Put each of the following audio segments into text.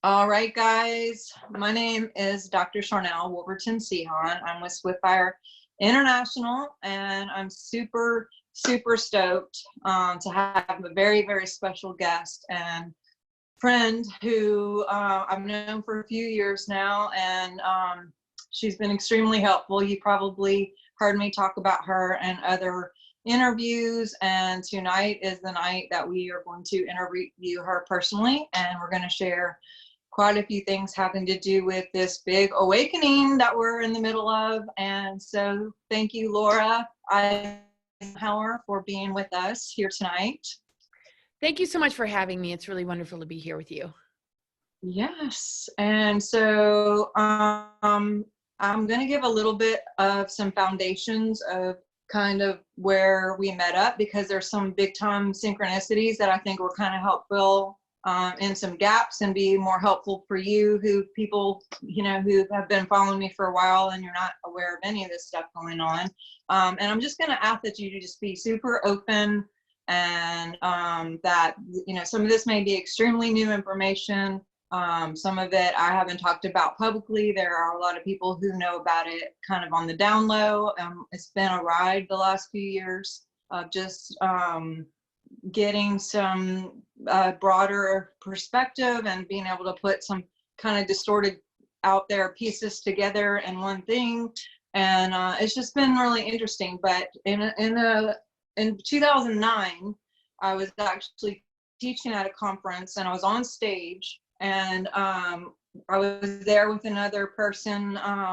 All right, guys. My name is Dr. Sharnael Wolverton-Sehon. I'm with Swiftfire International, and I'm super stoked to have a very special guest and friend who I've known for a few years now, and she's been extremely helpful. You probably heard me talk about her and other interviews, and tonight is the night that we are going to interview her personally, and we're going to share quite a few things having to do with this big awakening that we're in the middle of. And so thank you, Laura Eisenhower, for being with us here tonight. Thank you so much for having me. It's really wonderful to be here with you. Yes. And so I'm going to give a little bit of some foundations of kind of where we met up, because there's some big time synchronicities that I think will kind of help fill in some gaps and be more helpful for you, who people, you know, who have been following me for a while and you're not aware of any of this stuff going on. And I'm just going to ask that you to just be super open, and that, you know, some of this may be extremely new information. Some of it I haven't talked about publicly. There are a lot of people who know about it kind of on the down low. It's been a ride the last few years of just getting some broader perspective and being able to put some kind of distorted out there pieces together in one thing. And it's just been really interesting. But in 2009, I was actually teaching at a conference, and I was on stage, and I was there with another person.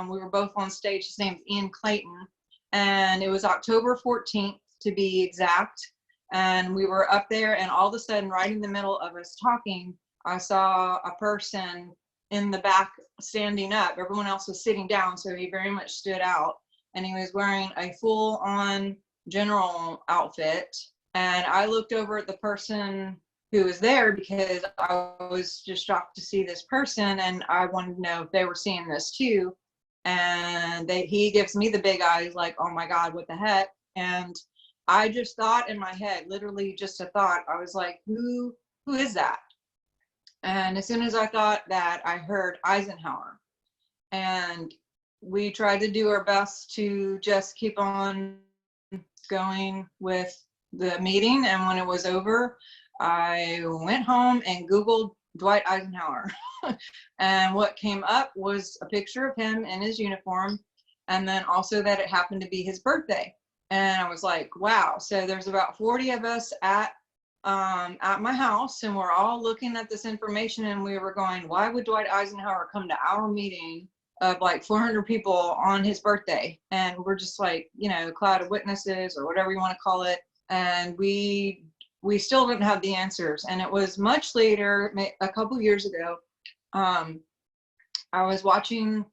We were both on stage. His name's Ian Clayton, and it was October 14th to be exact. And we were up there, and all of a sudden, right in the middle of us talking, I saw a person in the back standing up. Everyone else was sitting down, so he very much stood out. And he was wearing a full-on general outfit. And I looked over at the person who was there, because I was just shocked to see this person, and I wanted to know if they were seeing this too. And he gives me the big eyes, like, oh my God, what the heck? And I just thought in my head, literally just a thought, I was like, who is that? And as soon as I thought that, I heard Eisenhower. And we tried to do our best to just keep on going with the meeting. And when it was over, I went home and Googled Dwight Eisenhower. And what came up was a picture of him in his uniform, and then also that it happened to be his birthday. And I was like, wow. So there's about 40 of us at my house, and we're all looking at this information, and we were going, why would Dwight Eisenhower come to our meeting of like 400 people on his birthday? And we're just like, you know, a cloud of witnesses, or whatever you want to call it. And we still didn't have the answers. And it was much later, a couple years ago, I was watching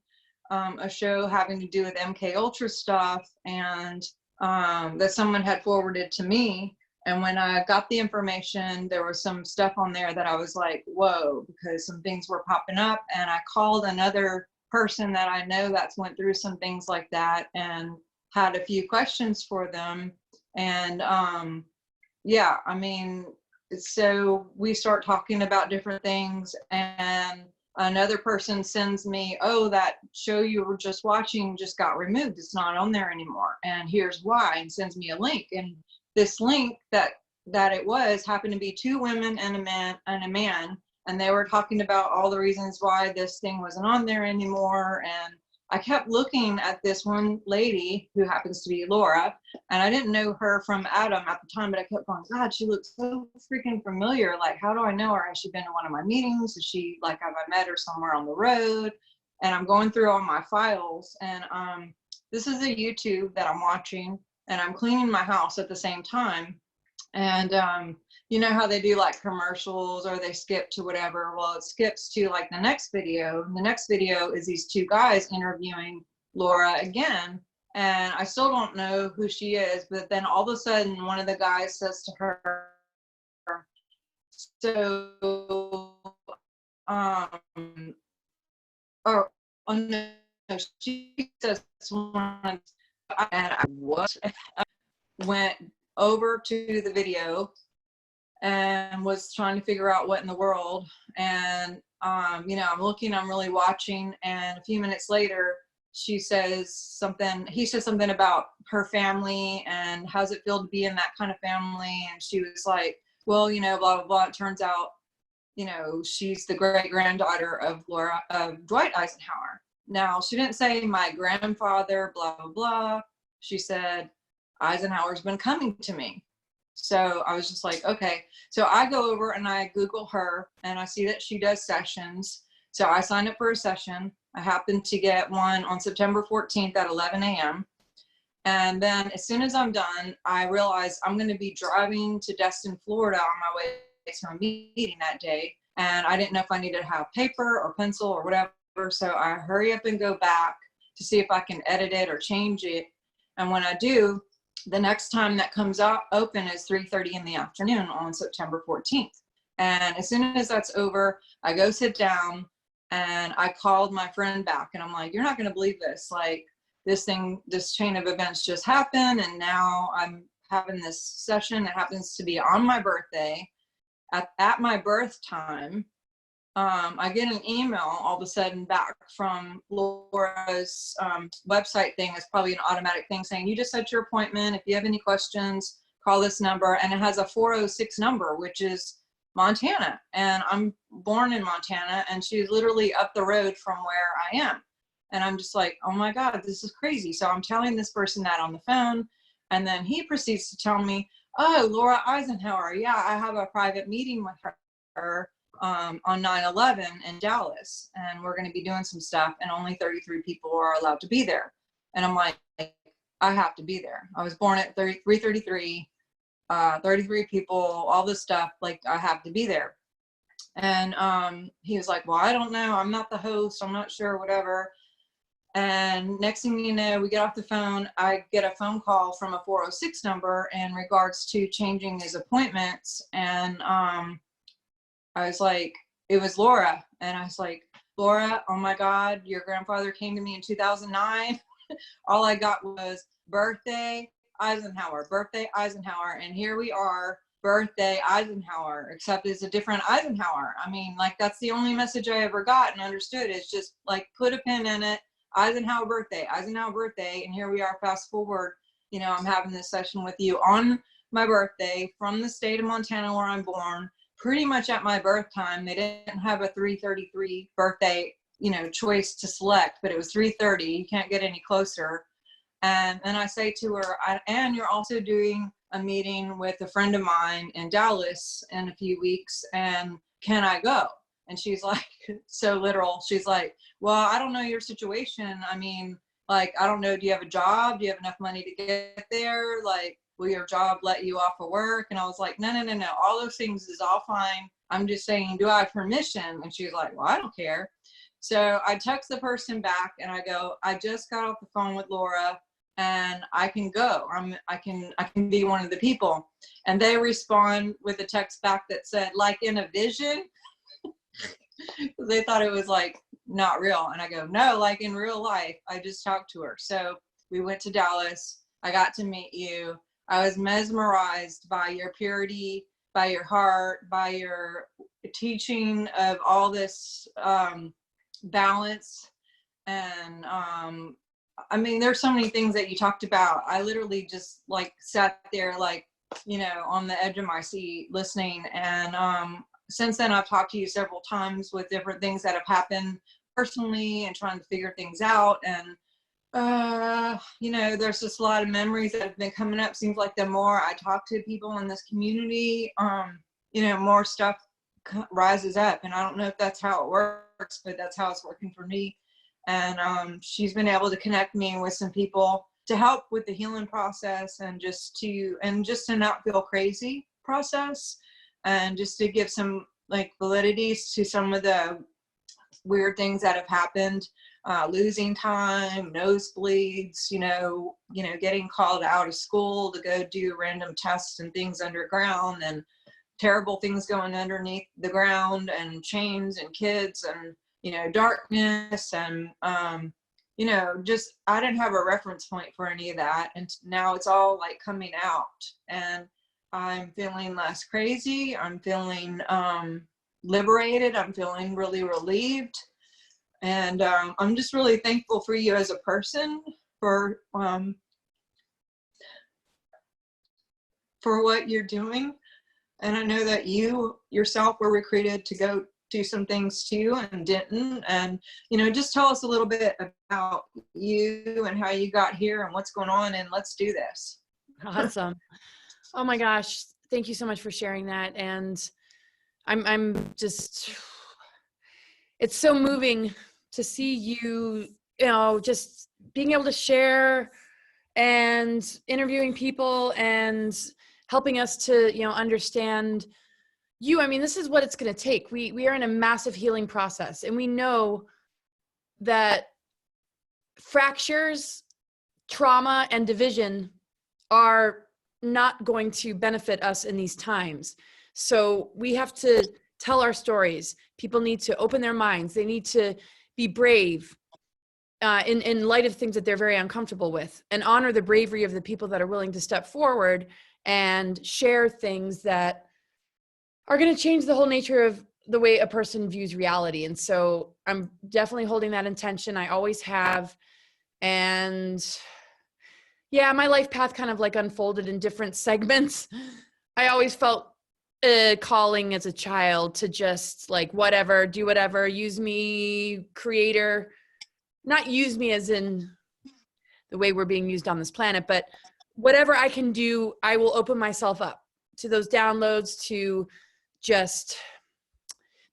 a show having to do with MK Ultra stuff, and that someone had forwarded to me. And when I got the information, there was some stuff on there that I was like, whoa, because some things were popping up. And I called another person that I know that's went through some things like that, and had a few questions for them. And yeah, I mean, so we start talking about different things, and another person sends me, oh, that show you were just watching just got removed. It's not on there anymore. And here's why, and sends me a link. And this link that it was happened to be two women and a man. And they were talking about all the reasons why this thing wasn't on there anymore. And I kept looking at this one lady who happens to be Laura, and I didn't know her from Adam at the time, but I kept going, God, she looks so freaking familiar. Like, how do I know her? Has she been to one of my meetings? Is she, like, have I met her somewhere on the road? And I'm going through all my files, and this is a YouTube that I'm watching, and I'm cleaning my house at the same time. And you know how they do like commercials, or they skip to whatever? Well, it skips to like the next video. And the next video is these two guys interviewing Laura again. And I still don't know who she is, but then all of a sudden one of the guys says to her, so, oh no, she says, and I went over to the video, and and was trying to figure out what in the world. And, you know, I'm really watching. And a few minutes later, he says something about her family and how's it feel to be in that kind of family. And she was like, well, you know, blah, blah, blah. It turns out, you know, she's the great-granddaughter of Dwight Eisenhower. Now, she didn't say my grandfather, blah, blah, blah. She said, Eisenhower's been coming to me. So I was just like, okay. So I go over and I Google her and I see that she does sessions. So I signed up for a session. I happened to get one on September 14th at 11 a.m. And then as soon as I'm done, I realized I'm going to be driving to Destin, Florida on my way to a meeting that day. And I didn't know if I needed to have paper or pencil or whatever. So I hurry up and go back to see if I can edit it or change it. And when I do, the next time that comes out open is 3:30 in the afternoon on September 14th. And as soon as that's over, I go sit down and I called my friend back and I'm like, you're not going to believe this. Like this chain of events just happened. And now I'm having this session that happens to be on my birthday. At my birth time, I get an email all of a sudden back from Laura's website thing. It's probably an automatic thing saying, you just set your appointment. If you have any questions, call this number. And it has a 406 number, which is Montana. And I'm born in Montana and she's literally up the road from where I am. And I'm just like, oh my God, this is crazy. So I'm telling this person that on the phone. And then he proceeds to tell me, oh, Laura Eisenhower. Yeah, I have a private meeting with her on 9/11 in Dallas, and we're going to be doing some stuff, and only 33 people are allowed to be there. And I'm like, I have to be there. I was born at 333, 33 people, all this stuff, like I have to be there. And he was like, well, I don't know. I'm not the host. I'm not sure, whatever. And next thing you know, we get off the phone. I get a phone call from a 406 number in regards to changing his appointments. And I was like, it was Laura. And I was like, Laura, oh my God, your grandfather came to me in 2009. All I got was birthday Eisenhower, birthday Eisenhower. And here we are, birthday Eisenhower, except it's a different Eisenhower. I mean, like, that's the only message I ever got and understood. It's just like, put a pin in it. Eisenhower birthday, and here we are, fast forward, you know, I'm having this session with you on my birthday from the state of Montana where I'm born, pretty much at my birth time. They didn't have a 3:33 birthday, you know, choice to select, but it was 3:30. You can't get any closer. And then I say to her, and you're also doing a meeting with a friend of mine in Dallas in a few weeks, and can I go? And she's like, so literal. She's like, well, I don't know your situation. I mean, like, I don't know. Do you have a job? Do you have enough money to get there? Like, will your job let you off of work? And I was like, no. All those things is all fine. I'm just saying, do I have permission? And she's like, well, I don't care. So I text the person back and I go, I just got off the phone with Laura and I can go. I can be one of the people. And they respond with a text back that said, like in a vision. They thought it was like not real. And I go, no, like in real life, I just talked to her. So we went to Dallas. I got to meet you. I was mesmerized by your purity, by your heart, by your teaching of all this balance. And I mean, there's so many things that you talked about. I literally just like sat there, like, you know, on the edge of my seat listening. And since then, I've talked to you several times with different things that have happened personally and trying to figure things out. And, you know, there's just a lot of memories that have been coming up. Seems like the more I talk to people in this community, you know, more stuff rises up. And I don't know if that's how it works, but that's how it's working for me. And she's been able to connect me with some people to help with the healing process and just to not feel crazy process. And just to give some like validities to some of the weird things that have happened, losing time, nosebleeds, you know, getting called out of school to go do random tests and things underground, and terrible things going underneath the ground, and chains and kids, and, you know, darkness, and, you know, just, I didn't have a reference point for any of that. And now it's all like coming out. And I'm feeling less crazy. I'm feeling liberated. I'm feeling really relieved. And I'm just really thankful for you as a person, for what you're doing. And I know that you yourself were recruited to go do some things too and didn't. And, you know, just tell us a little bit about you and how you got here and what's going on, and let's do this. Awesome. Oh my gosh. Thank you so much for sharing that. And I'm just, it's so moving to see you, you know, just being able to share and interviewing people and helping us to, you know, understand you. I mean, this is what it's going to take. We are in a massive healing process, and we know that fractures, trauma, and division are not going to benefit us in these times. So we have to tell our stories. People need to open their minds. They need to be brave in light of things that they're very uncomfortable with, and honor the bravery of the people that are willing to step forward and share things that are going to change the whole nature of the way a person views reality. And so I'm definitely holding that intention. I always have. And yeah, my life path kind of like unfolded in different segments. I always felt a calling as a child to just like whatever, do whatever, use me, creator, not use me as in the way we're being used on this planet, but whatever I can do, I will open myself up to those downloads, to just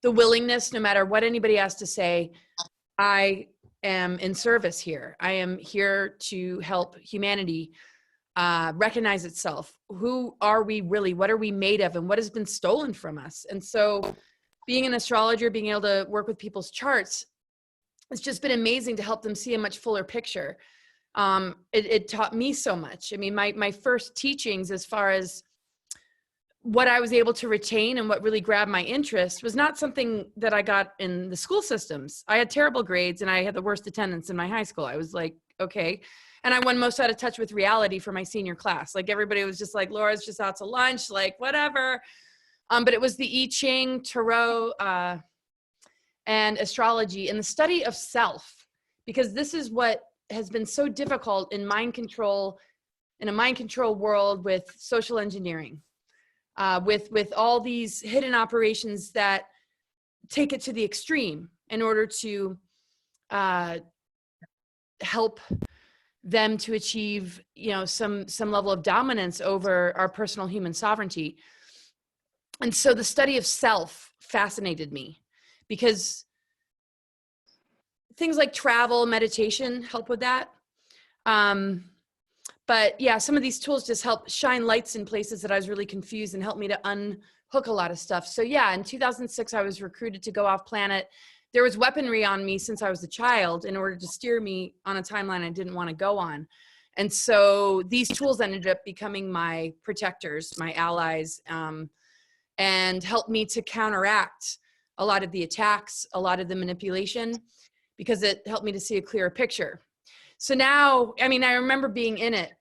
the willingness, no matter what anybody has to say. I am in service here. I am here to help humanity recognize itself. Who are we really? What are we made of? And what has been stolen from us? And so being an astrologer, being able to work with people's charts, it's just been amazing to help them see a much fuller picture. It taught me so much. I mean, my first teachings, as far as what I was able to retain and what really grabbed my interest, was not something that I got in the school systems. I had terrible grades and I had the worst attendance in my high school. I was like, okay. And I went most out of touch with reality for my senior class. Like everybody was just like, Laura's just out to lunch, like whatever. But it was the I Ching, Tarot, and astrology, and the study of self, because this is what has been so difficult in mind control, in a mind control world, with social engineering, with all these hidden operations that take it to the extreme in order to help them to achieve, you know, some level of dominance over our personal human sovereignty. And so the study of self fascinated me, because things like travel, meditation help with that. But yeah, some of these tools just help shine lights in places that I was really confused and help me to unhook a lot of stuff. So yeah, in 2006, I was recruited to go off planet. There was weaponry on me since I was a child in order to steer me on a timeline I didn't want to go on. And so these tools ended up becoming my protectors, my allies, and helped me to counteract a lot of the attacks, a lot of the manipulation, because it helped me to see a clearer picture. So now, I mean, I remember being in it,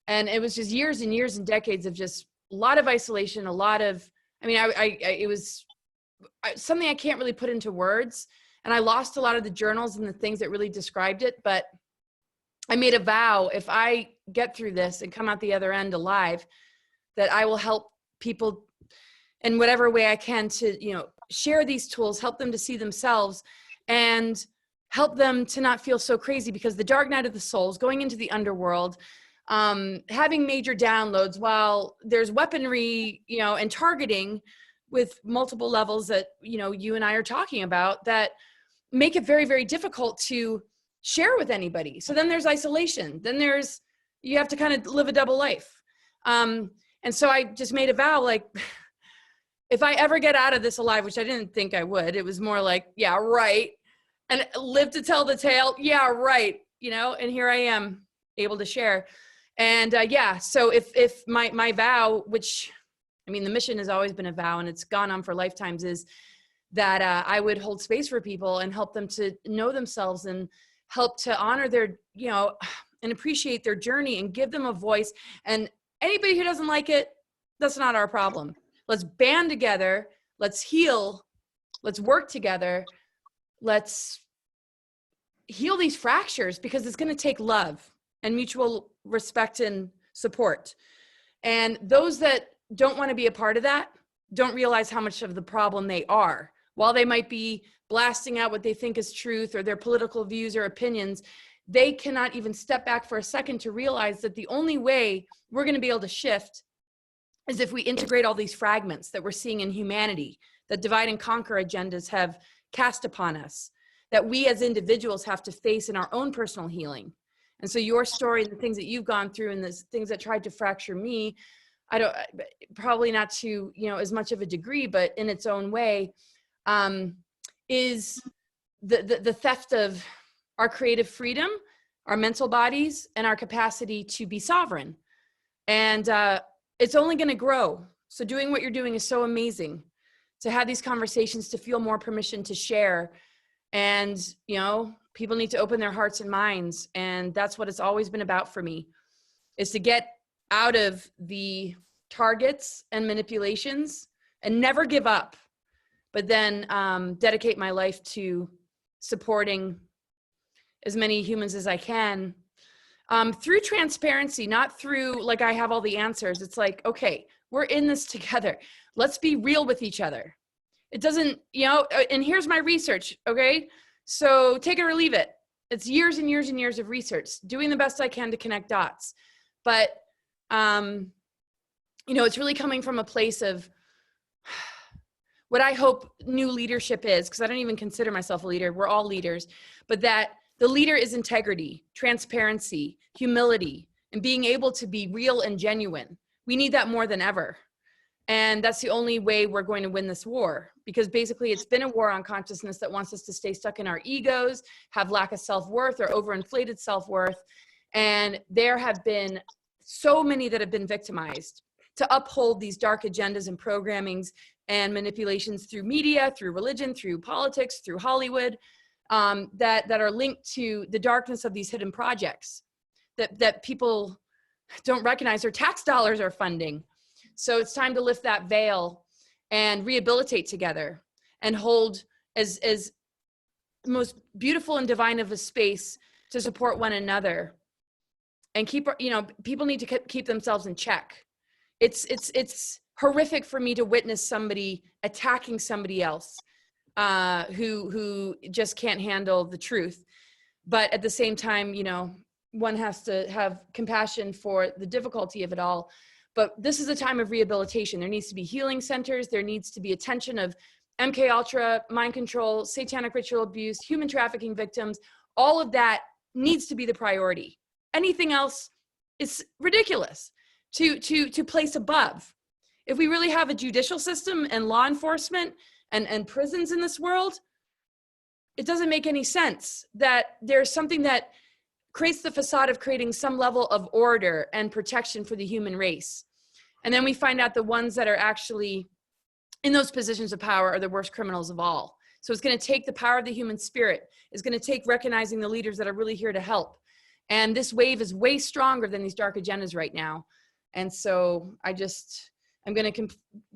and it was just years and years and decades of just a lot of isolation, a lot of, I mean, it was something I can't really put into words. And I lost a lot of the journals and the things that really described it. But I made a vow, if I get through this and come out the other end alive, that I will help people in whatever way I can to, you know, share these tools, help them to see themselves, and help them to not feel so crazy, because the dark night of the souls, going into the underworld, having major downloads, while there's weaponry, you know, and targeting with multiple levels that, you know, you and I are talking about, that make it very, very difficult to share with anybody. So then there's isolation. Then there's, you have to kind of live a double life. And so I just made a vow, like, if I ever get out of this alive, which I didn't think I would, it was more like, yeah, right. And live to tell the tale. Yeah, right. You know, and here I am able to share. And yeah, so if my vow, which, I mean, the mission has always been a vow and it's gone on for lifetimes, is that I would hold space for people and help them to know themselves and help to honor their, you know, and appreciate their journey and give them a voice. And anybody who doesn't like it, That's not our problem. Let's band together. Let's heal. Let's work together. Let's heal these fractures, because it's going to take love and mutual respect and support. And those that don't want to be a part of that don't realize how much of the problem they are. While they might be blasting out what they think is truth or their political views or opinions, they cannot even step back for a second to realize that the only way we're going to be able to shift is if we integrate all these fragments that we're seeing in humanity, that divide and conquer agendas have cast upon us, that we as individuals have to face in our own personal healing. And so your story and the things that you've gone through and the things that tried to fracture me, probably not to, as much of a degree, but in its own way, is the theft of our creative freedom, our mental bodies, and our capacity to be sovereign. And it's only going to grow. So doing what you're doing is so amazing, to have these conversations, to feel more permission to share. And, people need to open their hearts and minds. And that's what it's always been about for me, is to get out of the targets and manipulations and never give up, but then dedicate my life to supporting as many humans as I can through transparency, not through like I have all the answers. It's like, okay, we're in this together. Let's be real with each other. It doesn't, and here's my research, okay? So take it or leave it. It's years and years and years of research, doing the best I can to connect dots. But, it's really coming from a place of what I hope new leadership is, because I don't even consider myself a leader. We're all leaders, but that the leader is integrity, transparency, humility, and being able to be real and genuine. We need that more than ever. And that's the only way we're going to win this war, because basically it's been a war on consciousness that wants us to stay stuck in our egos, have lack of self-worth or overinflated self-worth. And there have been so many that have been victimized to uphold these dark agendas and programmings and manipulations through media, through religion, through politics, through Hollywood, that are linked to the darkness of these hidden projects that people don't recognize their tax dollars are funding. So it's time to lift that veil and rehabilitate together and hold as most beautiful and divine of a space to support one another, and keep, people need to keep themselves in check. It's horrific for me to witness somebody attacking somebody else who just can't handle the truth. But at the same time, one has to have compassion for the difficulty of it all. But this is a time of rehabilitation. There needs to be healing centers. There needs to be attention of MK Ultra, mind control, satanic ritual abuse, human trafficking victims. All of that needs to be the priority. Anything else is ridiculous to place above. If we really have a judicial system and law enforcement and prisons in this world, it doesn't make any sense that there's something that creates the facade of creating some level of order and protection for the human race. And then we find out the ones that are actually in those positions of power are the worst criminals of all. So it's going to take the power of the human spirit. It's going to take recognizing the leaders that are really here to help. And this wave is way stronger than these dark agendas right now. And so I'm going to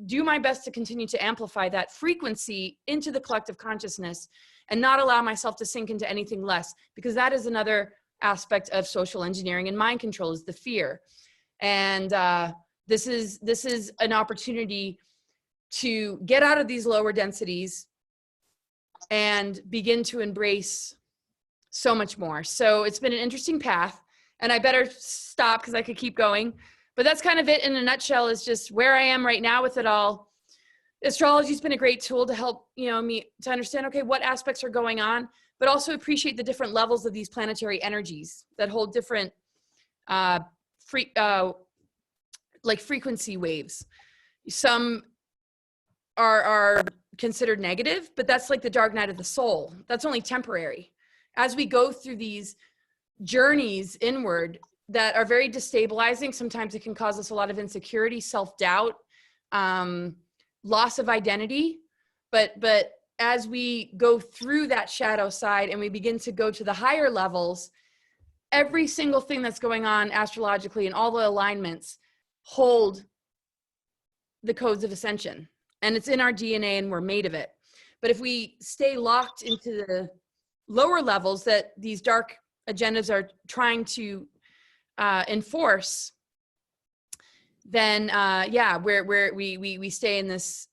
do my best to continue to amplify that frequency into the collective consciousness and not allow myself to sink into anything less, because that is another aspect of social engineering and mind control, is the fear. And this is an opportunity to get out of these lower densities and begin to embrace so much more. So it's been an interesting path, and I better stop because I could keep going. But that's kind of it in a nutshell, is just where I am right now with it all. Astrology's been a great tool to help, me to understand, okay, what aspects are going on, but also appreciate the different levels of these planetary energies that hold different frequency waves. Some are considered negative, but that's like the dark night of the soul. That's only temporary. As we go through these journeys inward that are very destabilizing, sometimes it can cause us a lot of insecurity, self-doubt, loss of identity. But as we go through that shadow side and we begin to go to the higher levels, every single thing that's going on astrologically and all the alignments hold the codes of ascension, and it's in our DNA and we're made of it. But if we stay locked into the lower levels that these dark agendas are trying to enforce, then yeah, we stay in this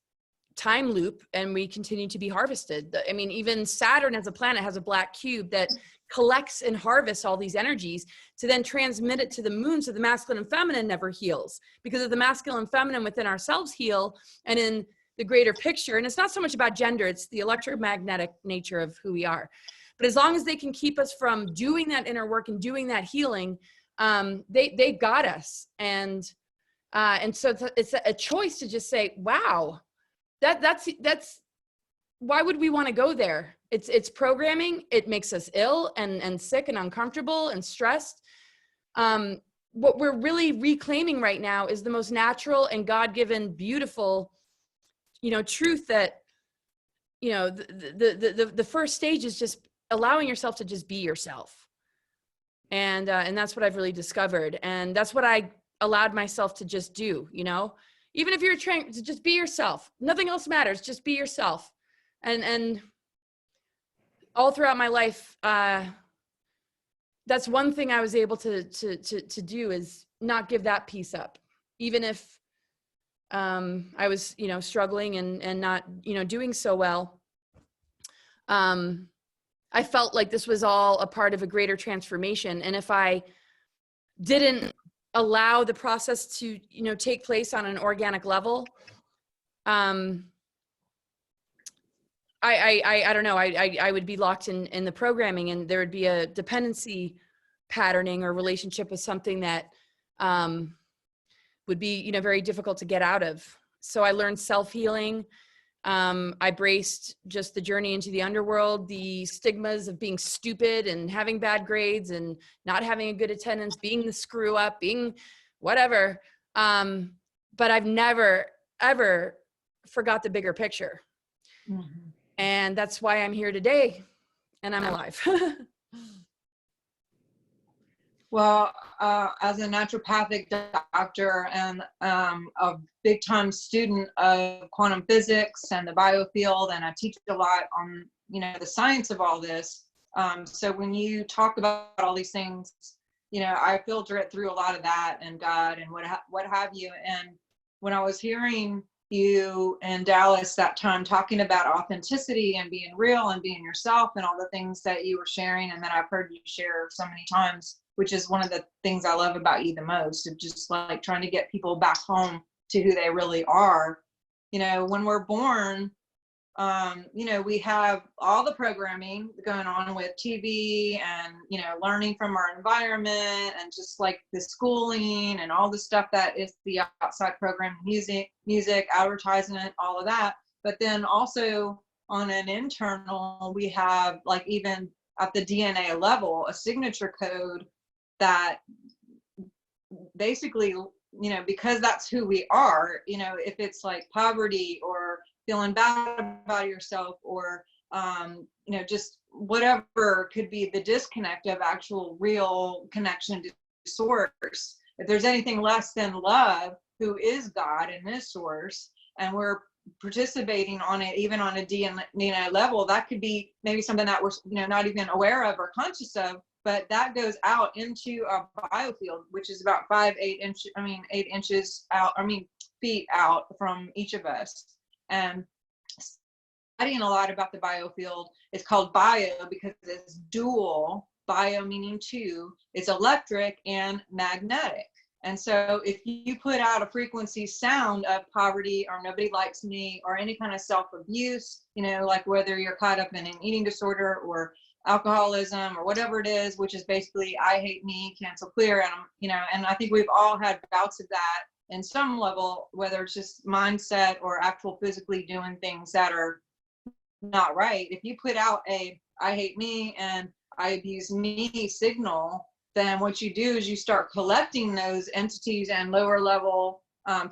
time loop and we continue to be harvested. I mean, even Saturn as a planet has a black cube that collects and harvests all these energies to then transmit it to the moon, so the masculine and feminine never heals, because if the masculine and feminine within ourselves heal, and in the greater picture, and it's not so much about gender, it's the electromagnetic nature of who we are. But as long as they can keep us from doing that inner work and doing that healing, they got us. And so it's a choice to just say, wow, that's why would we want to go there? It's programming. It makes us ill and sick and uncomfortable and stressed. What we're really reclaiming right now is the most natural and God-given, beautiful, truth that, the first stage is just allowing yourself to just be yourself. And that's what I've really discovered. And that's what I allowed myself to just do, even if you're trying to just be yourself, nothing else matters. Just be yourself. And all throughout my life, that's one thing I was able to do, is not give that piece up, even if I was, struggling and not, doing so well. I felt like this was all a part of a greater transformation. And if I didn't allow the process to, take place on an organic level, I don't know, I would be locked in the programming, and there would be a dependency patterning or relationship with something that would be, very difficult to get out of. So I learned self-healing. I braced just the journey into the underworld, the stigmas of being stupid and having bad grades and not having a good attendance, being the screw up, being whatever. But I've never, ever forgot the bigger picture. Mm-hmm. And that's why I'm here today and I'm alive. Well, as a naturopathic doctor and a big time student of quantum physics and the biofield, and I teach a lot on, the science of all this. So when you talk about all these things, I filter it through a lot of that and God and what have you. And when I was hearing you in Dallas that time talking about authenticity and being real and being yourself and all the things that you were sharing, and that I've heard you share so many times, which is one of the things I love about you the most, of just like trying to get people back home to who they really are. When we're born, we have all the programming going on with TV and, learning from our environment and just like the schooling and all the stuff that is the outside program, music, advertisement, all of that. But then also on an internal, we have, like, even at the DNA level, a signature code that basically, because that's who we are, if it's like poverty or feeling bad about yourself or, just whatever could be the disconnect of actual real connection to source. If there's anything less than love, who is God and is source, and we're participating on it, even on a DNA level, that could be maybe something that we're, not even aware of or conscious of, but that goes out into a biofield, which is about 8 inches out, feet out from each of us. And studying a lot about the biofield, it's called bio because it's dual, bio meaning two, it's electric and magnetic. And so if you put out a frequency sound of poverty or nobody likes me or any kind of self-abuse, like whether you're caught up in an eating disorder or alcoholism or whatever it is, which is basically I hate me, cancel clear, and and I think we've all had bouts of that in some level, whether it's just mindset or actual physically doing things that are not right. If you put out a I hate me and I abuse me signal, then what you do is you start collecting those entities and lower level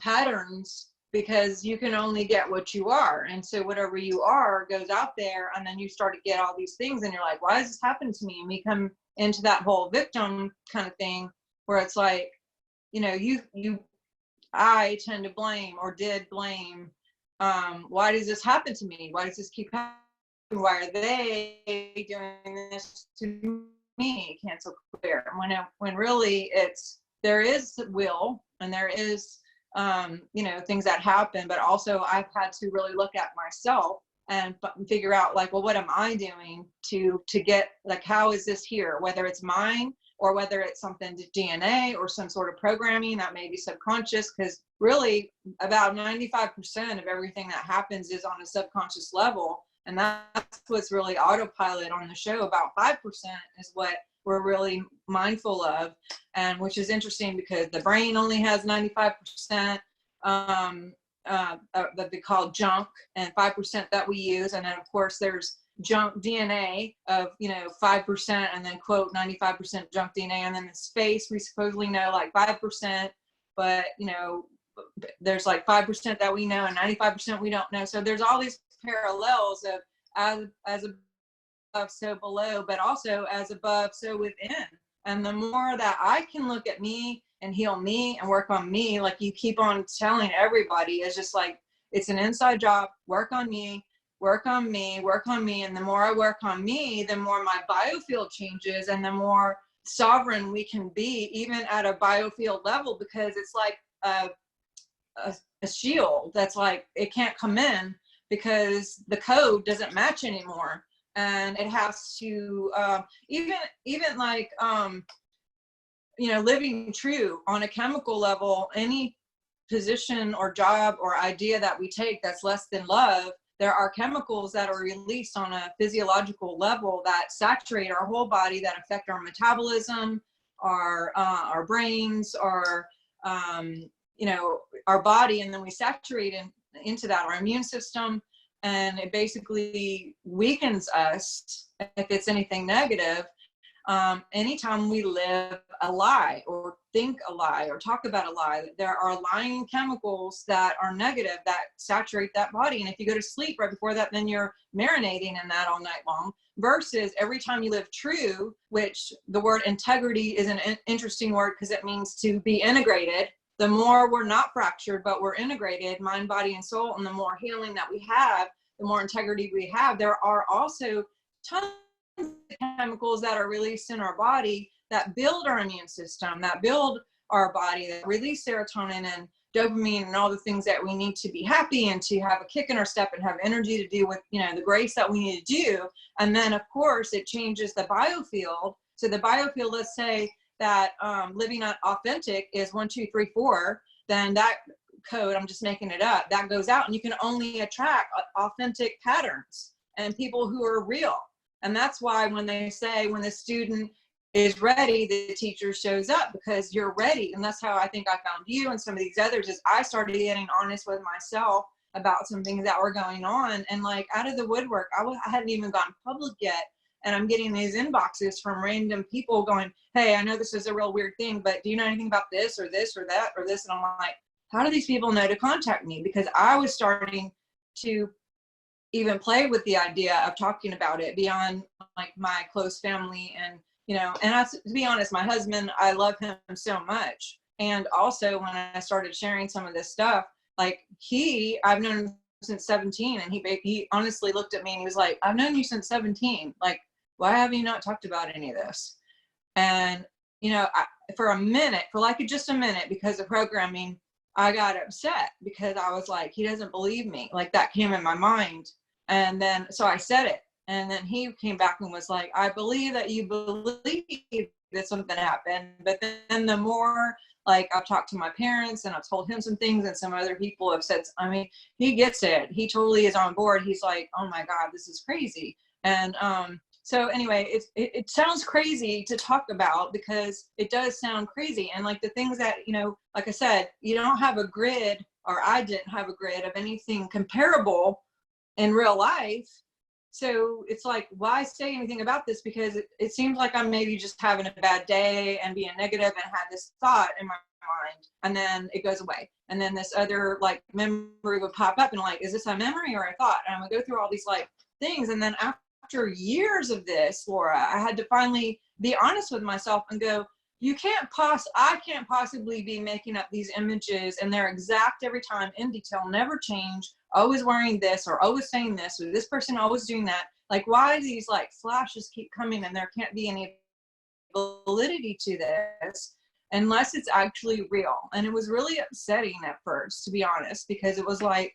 patterns, because you can only get what you are. And so whatever you are goes out there, and then you start to get all these things and you're like, why is this happening to me? And we come into that whole victim kind of thing where it's like, you I tend to blame or did blame. Why does this happen to me? Why does this keep happening? Why are they doing this to me? Cancel clear. When really there is will and there is things that happen, but also I've had to really look at myself and figure out like, well, what am I doing to get, like, how is this here? Whether it's mine or whether it's something to DNA or some sort of programming that may be subconscious, because really about 95% of everything that happens is on a subconscious level. And that's what's really autopilot on the show. About 5% is what we're really mindful of, and which is interesting because the brain only has 95% that they call junk, and 5% that we use. And then of course there's junk DNA of 5%, and then quote 95% junk DNA, and then the space we supposedly know like 5%, but there's like 5% that we know and 95% we don't know. So there's all these parallels of as above so below, but also as above so within. And the more that I can look at me and heal me and work on me, like you keep on telling everybody, is just like, it's an inside job. Work on me, work on me, work on me. And the more I work on me, the more my biofield changes and the more sovereign we can be, even at a biofield level, because it's like a shield that's like, it can't come in because the code doesn't match anymore. And it has to, even like, living true on a chemical level, any position or job or idea that we take that's less than love, there are chemicals that are released on a physiological level that saturate our whole body, that affect our metabolism, our brains, our body, and then we saturate into that, our immune system, and it basically weakens us if it's anything negative. Anytime we live a lie or think a lie or talk about a lie, there are lying chemicals that are negative that saturate that body. And if you go to sleep right before that, then you're marinating in that all night long, versus every time you live true, which the word integrity is an interesting word because it means to be integrated. The more we're not fractured, but we're integrated, mind, body, and soul, and the more healing that we have, the more integrity we have. There are also tons of chemicals that are released in our body that build our immune system, that build our body, that release serotonin and dopamine and all the things that we need to be happy and to have a kick in our step and have energy to do with, the grace that we need to do. And then of course it changes the biofield. So the biofield, let's say that living authentic is 1, 2, 3, 4, then that code, I'm just making it up, that goes out, and you can only attract authentic patterns and people who are real. And that's why when they say when the student is ready, the teacher shows up, because you're ready. And that's how I think I found you and some of these others, is I started getting honest with myself about some things that were going on, and like out of the woodwork, I hadn't even gone public yet. And I'm getting these inboxes from random people going, hey, I know this is a real weird thing, but do you know anything about this or this or that or this? And I'm like, how do these people know to contact me? Because I was starting to even play with the idea of talking about it beyond like my close family. And, to be honest, my husband, I love him so much. And also when I started sharing some of this stuff, like I've known him since 17, and he honestly looked at me and he was like, I've known you since 17. Like, why have you not talked about any of this? And, for just a minute, because of programming, I got upset because I was like, he doesn't believe me. Like that came in my mind. And then, so I said it. And then he came back and was like, I believe that you believe that something happened. But then the more, like, I've talked to my parents and I've told him some things, and some other people have said, he gets it. He totally is on board. He's like, oh my God, this is crazy. And so anyway, it sounds crazy to talk about, because it does sound crazy. And like the things that, like I said, you don't have a grid, or I didn't have a grid of anything comparable in real life. So it's like, why say anything about this? Because it seems like I'm maybe just having a bad day and being negative and had this thought in my mind, and then it goes away. And then this other like memory would pop up, and like, is this a memory or a thought? And I would go through all these like things. And then after years of this, Laura, I had to finally be honest with myself and go, I can't possibly be making up these images and they're exact every time in detail, never change, always wearing this or always saying this or this person always doing that. Like, why these like flashes keep coming and there can't be any validity to this unless it's actually real. And it was really upsetting at first, to be honest, because it was like,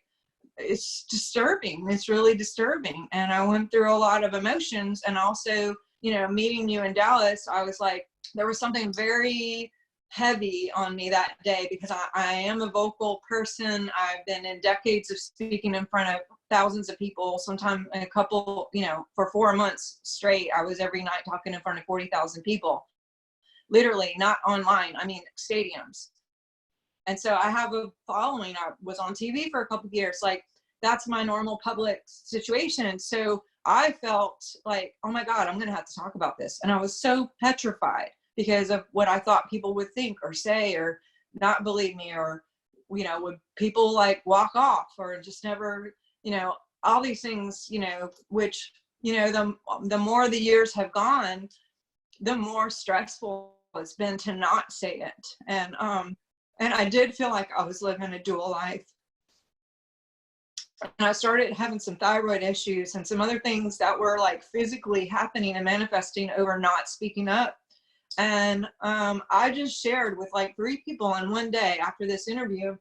it's disturbing. It's really disturbing. And I went through a lot of emotions. And also, you know, meeting you in Dallas, I was like, there was something very heavy on me that day because I am a vocal person. I've been in decades of speaking in front of thousands of people, sometimes a couple, you know, for 4 months straight. I was every night talking in front of 40,000 people, literally, not online. I mean, stadiums. And so I have a following. I was on TV for a couple of years. Like, that's my normal public situation. So I felt like, oh my God, I'm going to have to talk about this. And I was so petrified because of what I thought people would think or say or not believe me, or, you know, would people like walk off or just never, you know, all these things, you know, which, you know, the more the years have gone, the more stressful it's been to not say it. And I did feel like I was living a dual life. And I started having some thyroid issues and some other things that were like physically happening and manifesting over not speaking up. And I just shared with like 3 people in one day after this interview.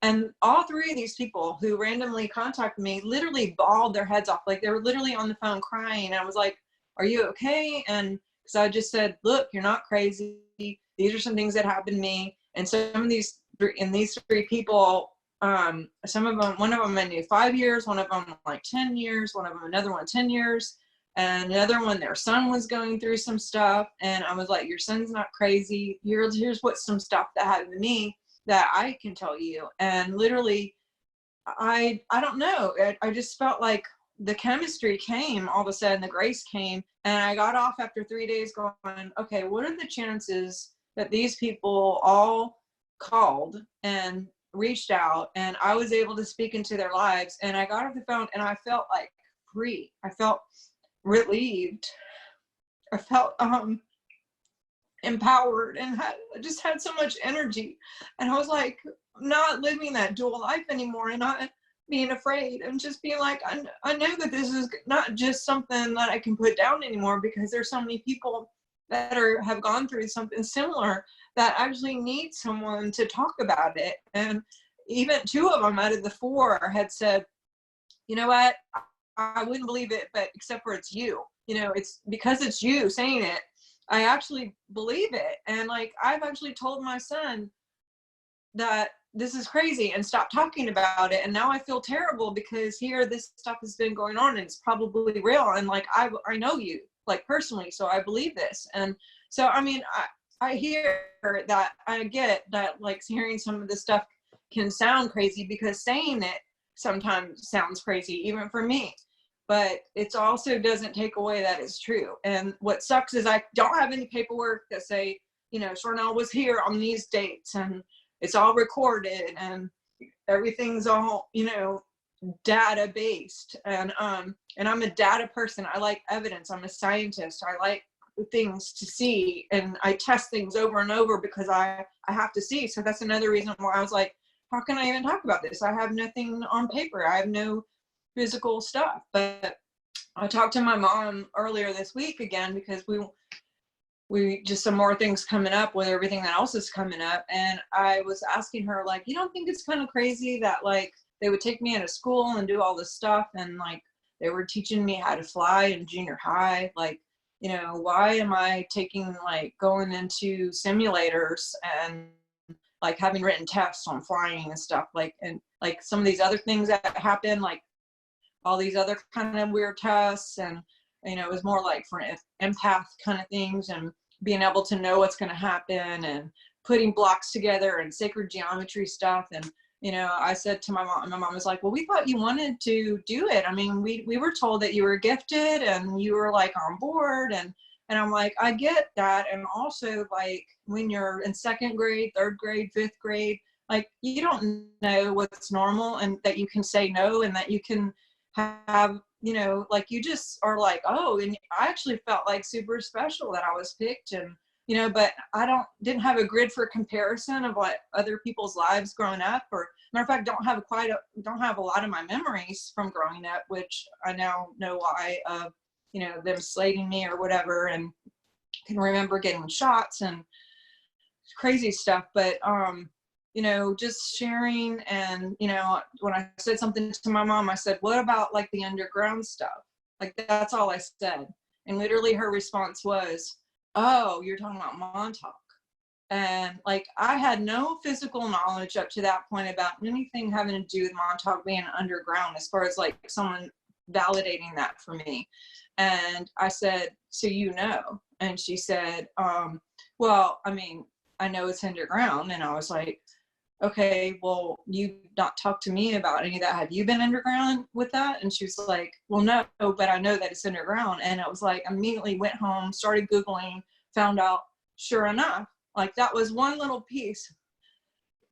And all 3 of these people who randomly contacted me literally bawled their heads off. Like, they were literally on the phone crying. And I was like, are you okay? And because I just said, look, you're not crazy. These are some things that happened to me. And some of these 3 people, some of them, one of them I knew 5 years, one of them like 10 years, one of them, another one 10 years, and another one, their son was going through some stuff. And I was like, your son's not crazy. Here's what some stuff that happened to me that I can tell you. And literally, I don't know. I just felt like the chemistry came all of a sudden, the grace came, and I got off after 3 days going, okay, what are the chances that these people all called and reached out and I was able to speak into their lives? And I got off the phone and I felt like free. I felt relieved. I felt empowered and just had so much energy. And I was like, not living that dual life anymore and not being afraid and just being like, I know that this is not just something that I can put down anymore, because there's so many people that have gone through something similar that actually need someone to talk about it. And even 2 of them out of the 4 had said, you know what, I wouldn't believe it, but except for it's you. You know, it's because it's you saying it, I actually believe it. And like, I've actually told my son that this is crazy and stop talking about it. And now I feel terrible because here this stuff has been going on and it's probably real. And like, I know you like personally, so I believe this. And so, I mean, I hear that, I get that like hearing some of this stuff can sound crazy because saying it sometimes sounds crazy, even for me. But it also doesn't take away that it's true. And what sucks is I don't have any paperwork that say, you know, Sharnael was here on these dates and it's all recorded and everything's all, you know, data based. And I'm a data person. I like evidence. I'm a scientist. I like things to see, and I test things over and over because I have to see. So that's another reason why I was like, how can I even talk about this? I have nothing on paper. I have no physical stuff. But I talked to my mom earlier this week again because we just some more things coming up with everything that else is coming up. And I was asking her, like, you don't think it's kind of crazy that like they would take me out of school and do all this stuff and like they were teaching me how to fly in junior high? Like, you know, why am I taking like going into simulators and like having written tests on flying and stuff, like, and like some of these other things that happen, like all these other kind of weird tests. And, you know, it was more like for empath kind of things and being able to know what's going to happen and putting blocks together and sacred geometry stuff. And, you know, I said to my mom was like, well, we thought you wanted to do it. I mean, we were told that you were gifted and you were like on board. And I'm like, I get that. And also like when you're in 2nd grade, 3rd grade, 5th grade, like you don't know what's normal and that you can say no and that you can have, you know, like you just are like, oh, and I actually felt like super special that I was picked. And, you know, but I didn't have a grid for comparison of what other people's lives growing up, or matter of fact, don't have a lot of my memories from growing up, which I now know why, of, you know, them slating me or whatever, and can remember getting shots and crazy stuff. But you know, just sharing. And, you know, when I said something to my mom, I said, what about like the underground stuff? Like, that's all I said. And literally her response was, oh, you're talking about Montauk. And like, I had no physical knowledge up to that point about anything having to do with Montauk being underground, as far as like someone validating that for me. And I said, so you know? And she said, well, I mean, I know it's underground. And I was like, okay, well, you not talk to me about any of that. Have you been underground with that? And she was like, well, no, but I know that it's underground. And it was like, immediately went home, started Googling, found out, sure enough, like that was one little piece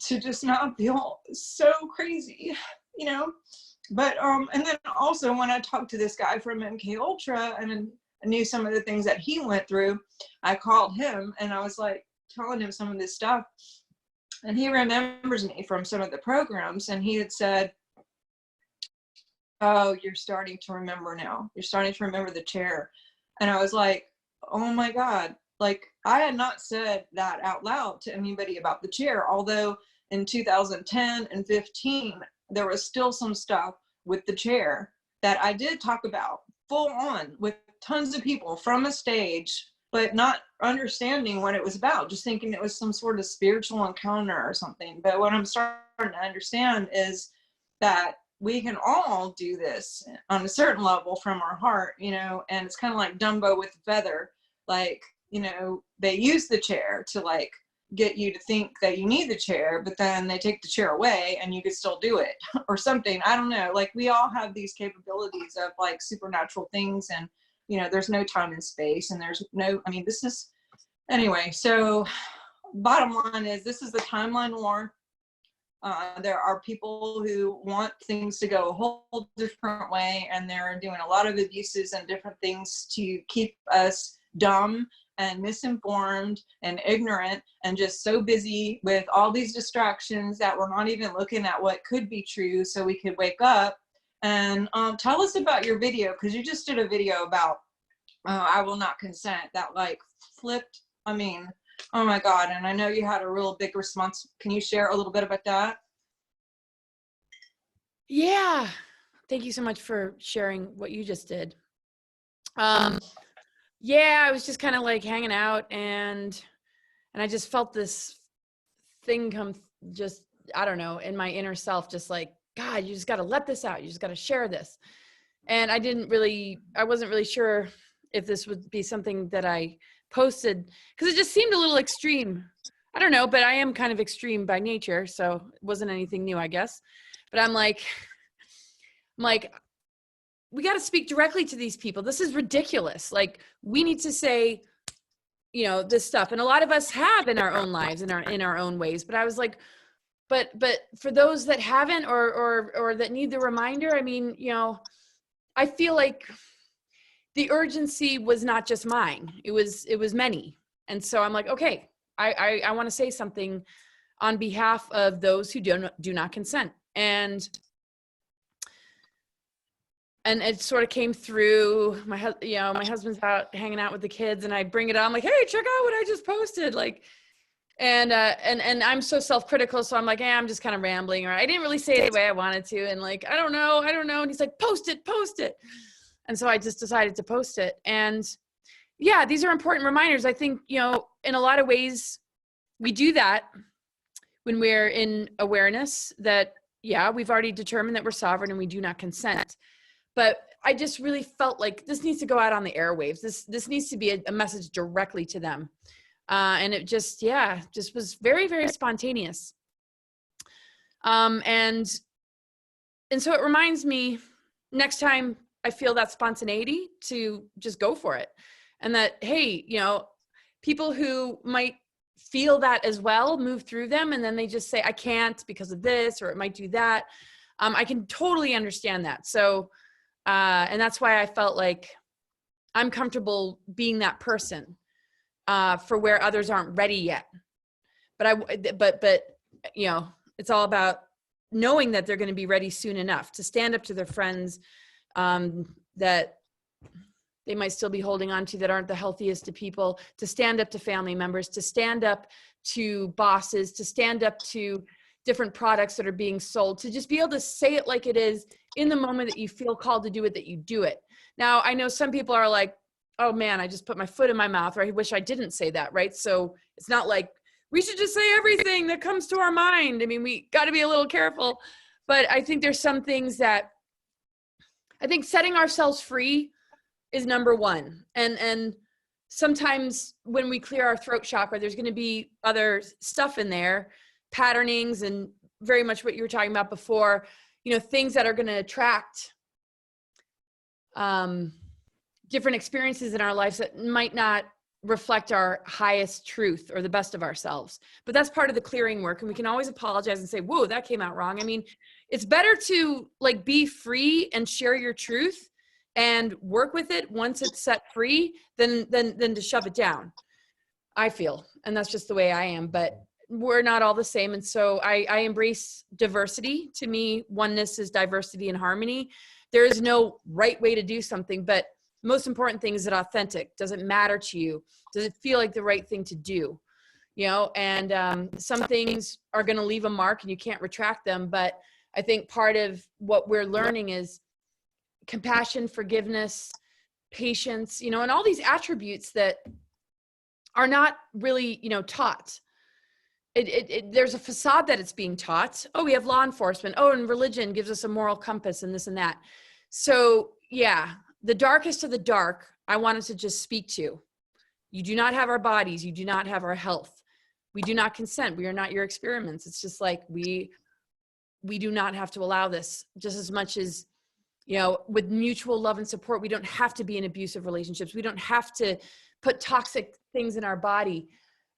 to just not feel so crazy, you know? But, and then also when I talked to this guy from MK Ultra and I knew some of the things that he went through, I called him and I was like telling him some of this stuff. And he remembers me from some of the programs, and he had said, oh, you're starting to remember now. You're starting to remember the chair. And I was like, oh my God. Like, I had not said that out loud to anybody about the chair, although in 2010 and 15, there was still some stuff with the chair that I did talk about full on with tons of people from a stage, but not understanding what it was about, just thinking it was some sort of spiritual encounter or something. But what I'm starting to understand is that we can all do this on a certain level from our heart, you know, and it's kind of like Dumbo with the feather. Like, you know, they use the chair to like get you to think that you need the chair, but then they take the chair away and you can still do it or something. I don't know. Like, we all have these capabilities of like supernatural things, and you know, there's no time and space, and there's no, I mean, this is, anyway, so bottom line is, this is the timeline war. There are people who want things to go a whole different way, and they're doing a lot of abuses and different things to keep us dumb and misinformed and ignorant and just so busy with all these distractions that we're not even looking at what could be true so we could wake up. And tell us about your video, because you just did a video about I will not consent, that like flipped, I mean, oh my God. And I know you had a real big response. Can you share a little bit about that? Yeah. Thank you so much for sharing what you just did. Yeah, I was just kind of like hanging out, and I just felt this thing come just, I don't know, in my inner self, just like, God, you just got to let this out. You just got to share this. And I wasn't really sure if this would be something that I posted, because it just seemed a little extreme. I don't know, but I am kind of extreme by nature, so it wasn't anything new, I guess. But I'm like, we got to speak directly to these people. This is ridiculous. Like, we need to say, you know, this stuff. And a lot of us have in our own lives, in our own ways. But I was like, but for those that haven't, or that need the reminder, I mean, you know, I feel like the urgency was not just mine. It was many. And so I'm like, okay, I want to say something on behalf of those who do not consent. And it sort of came through my husband's out hanging out with the kids, and I bring it up. I'm like, hey, check out what I just posted. Like, and I'm so self-critical. So I'm like, hey, I'm just kind of rambling, or I didn't really say it the way I wanted to. And like, I don't know. And he's like, post it. And so I just decided to post it. And yeah, these are important reminders. I think, you know, in a lot of ways we do that when we're in awareness that, yeah, we've already determined that we're sovereign and we do not consent. But I just really felt like this needs to go out on the airwaves. This needs to be a message directly to them. And it just was very, very spontaneous. And so it reminds me, next time I feel that spontaneity, to just go for it. And that, hey, you know, people who might feel that as well, move through them, and then they just say, I can't because of this, or it might do that. I can totally understand that. So, and that's why I felt like I'm comfortable being that person. for where others aren't ready yet. But you know, it's all about knowing that they're going to be ready soon enough to stand up to their friends that they might still be holding on to that aren't the healthiest of people, to stand up to family members, to stand up to bosses, to stand up to different products that are being sold, to just be able to say it like it is in the moment that you feel called to do it, that you do it. Now, I know some people are like, oh man, I just put my foot in my mouth, or I wish I didn't say that, right? So it's not like we should just say everything that comes to our mind. I mean, we got to be a little careful, but I think there's some things that I think setting ourselves free is number one. And sometimes when we clear our throat chakra, there's going to be other stuff in there, patternings, and very much what you were talking about before, you know, things that are going to attract different experiences in our lives that might not reflect our highest truth or the best of ourselves. But that's part of the clearing work. And we can always apologize and say, whoa, that came out wrong. I mean, it's better to like be free and share your truth and work with it once it's set free than to shove it down, I feel. And that's just the way I am, but we're not all the same. And so I embrace diversity. To me, oneness is diversity and harmony. There is no right way to do something, but most important thing is it authentic? Does it matter to you? Does it feel like the right thing to do? You know, and some things are going to leave a mark and you can't retract them. But I think part of what we're learning is compassion, forgiveness, patience, you know, and all these attributes that are not really, you know, taught. There's a facade that it's being taught. Oh, we have law enforcement. Oh, and religion gives us a moral compass and this and that. So yeah, the darkest of the dark, I wanted to just speak to. You do not have our bodies. You do not have our health. We do not consent. We are not your experiments. It's just like we do not have to allow this, just as much as, you know, with mutual love and support, we don't have to be in abusive relationships. We don't have to put toxic things in our body.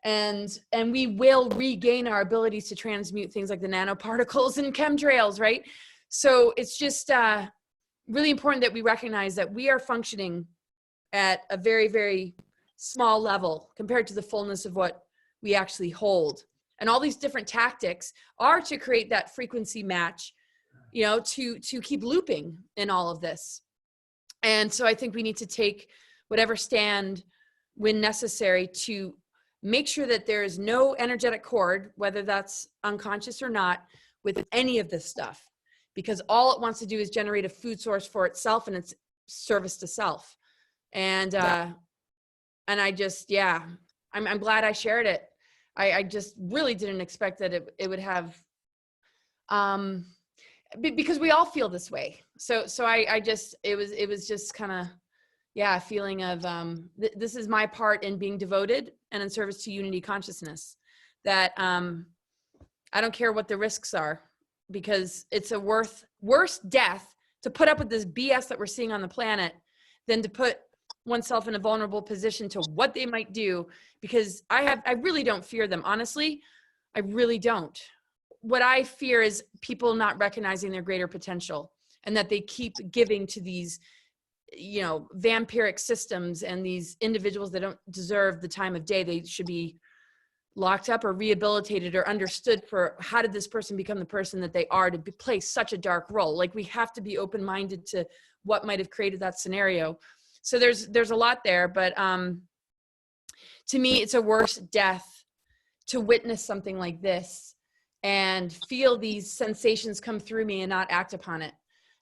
And we will regain our abilities to transmute things like the nanoparticles and chemtrails, right? So it's just really important that we recognize that we are functioning at a very, very small level compared to the fullness of what we actually hold. And all these different tactics are to create that frequency match, you know, to keep looping in all of this. And so I think we need to take whatever stand when necessary to make sure that there is no energetic cord, whether that's unconscious or not, with any of this stuff, because all it wants to do is generate a food source for itself and its service to self. And I just, yeah, I'm glad I shared it. I just really didn't expect that it would have, because we all feel this way. So I just, it was just kind of, yeah, a feeling of, this is my part in being devoted and in service to unity consciousness, that I don't care what the risks are, because it's a worse death to put up with this BS that we're seeing on the planet than to put oneself in a vulnerable position to what they might do, because I really don't fear them. Honestly, I really don't. What I fear is people not recognizing their greater potential, and that they keep giving to these, you know, vampiric systems and these individuals that don't deserve the time of day. They should be locked up or rehabilitated or understood for how did this person become the person that they are to play such a dark role. Like, we have to be open-minded to what might have created that scenario. So there's a lot there, but to me, it's a worse death to witness something like this and feel these sensations come through me and not act upon it.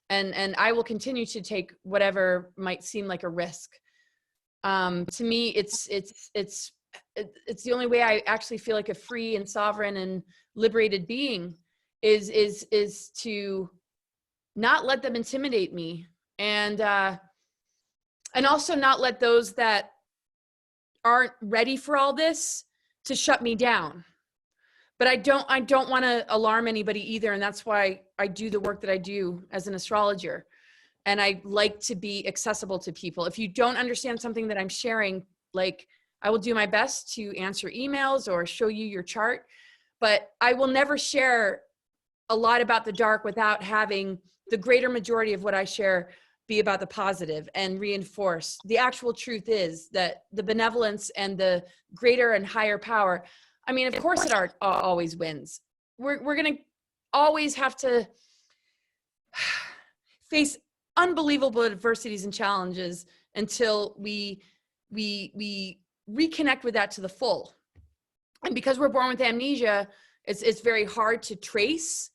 And I will continue to take whatever might seem like a risk. To me, it's the only way I actually feel like a free and sovereign and liberated being is to not let them intimidate me, and also not let those that aren't ready for all this to shut me down. But I don't want to alarm anybody either. And that's why I do the work that I do as an astrologer. And I like to be accessible to people. If you don't understand something that I'm sharing, like, I will do my best to answer emails or show you your chart, but I will never share a lot about the dark without having the greater majority of what I share be about the positive and reinforce. The actual truth is that the benevolence and the greater and higher power, I mean, of course it always wins. We're going to always have to face unbelievable adversities and challenges until we reconnect with that to the full. And because we're born with amnesia, it's very hard to trace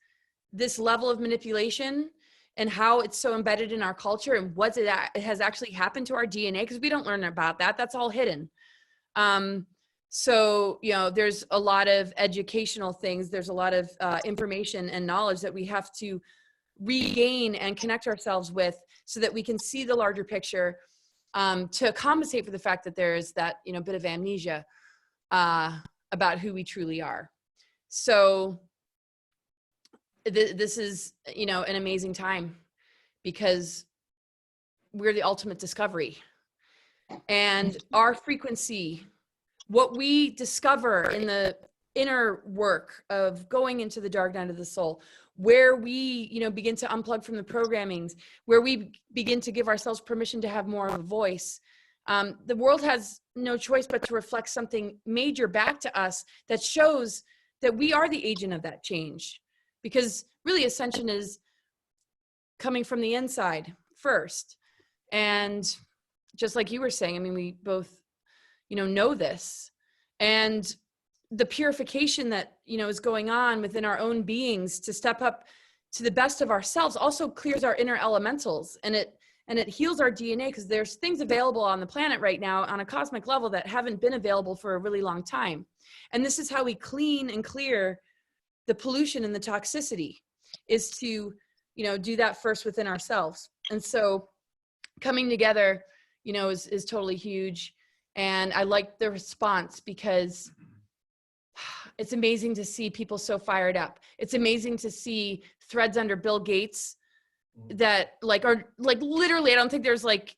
this level of manipulation and how it's so embedded in our culture and what it has actually happened to our DNA, because we don't learn about that. That's all hidden. So, you know, there's a lot of educational things. There's a lot of information and knowledge that we have to regain and connect ourselves with so that we can see the larger picture, to compensate for the fact that there is that, you know, bit of amnesia about who we truly are. So this is, you know, an amazing time because we're the ultimate discovery, and our frequency, what we discover in the inner work of going into the dark night of the soul, where we, you know, begin to unplug from the programmings, where we begin to give ourselves permission to have more of a voice. The world has no choice but to reflect something major back to us that shows that we are the agent of that change. Because really ascension is coming from the inside first. And just like you were saying, I mean, we both, you know this. And the purification that, you know, is going on within our own beings to step up to the best of ourselves also clears our inner elementals, and it heals our DNA, because there's things available on the planet right now on a cosmic level that haven't been available for a really long time. And this is how we clean and clear the pollution and the toxicity, is to, you know, do that first within ourselves. And so coming together, you know, is totally huge. And I like the response, because it's amazing to see people so fired up. It's amazing to see threads under Bill Gates that are literally, I don't think there's like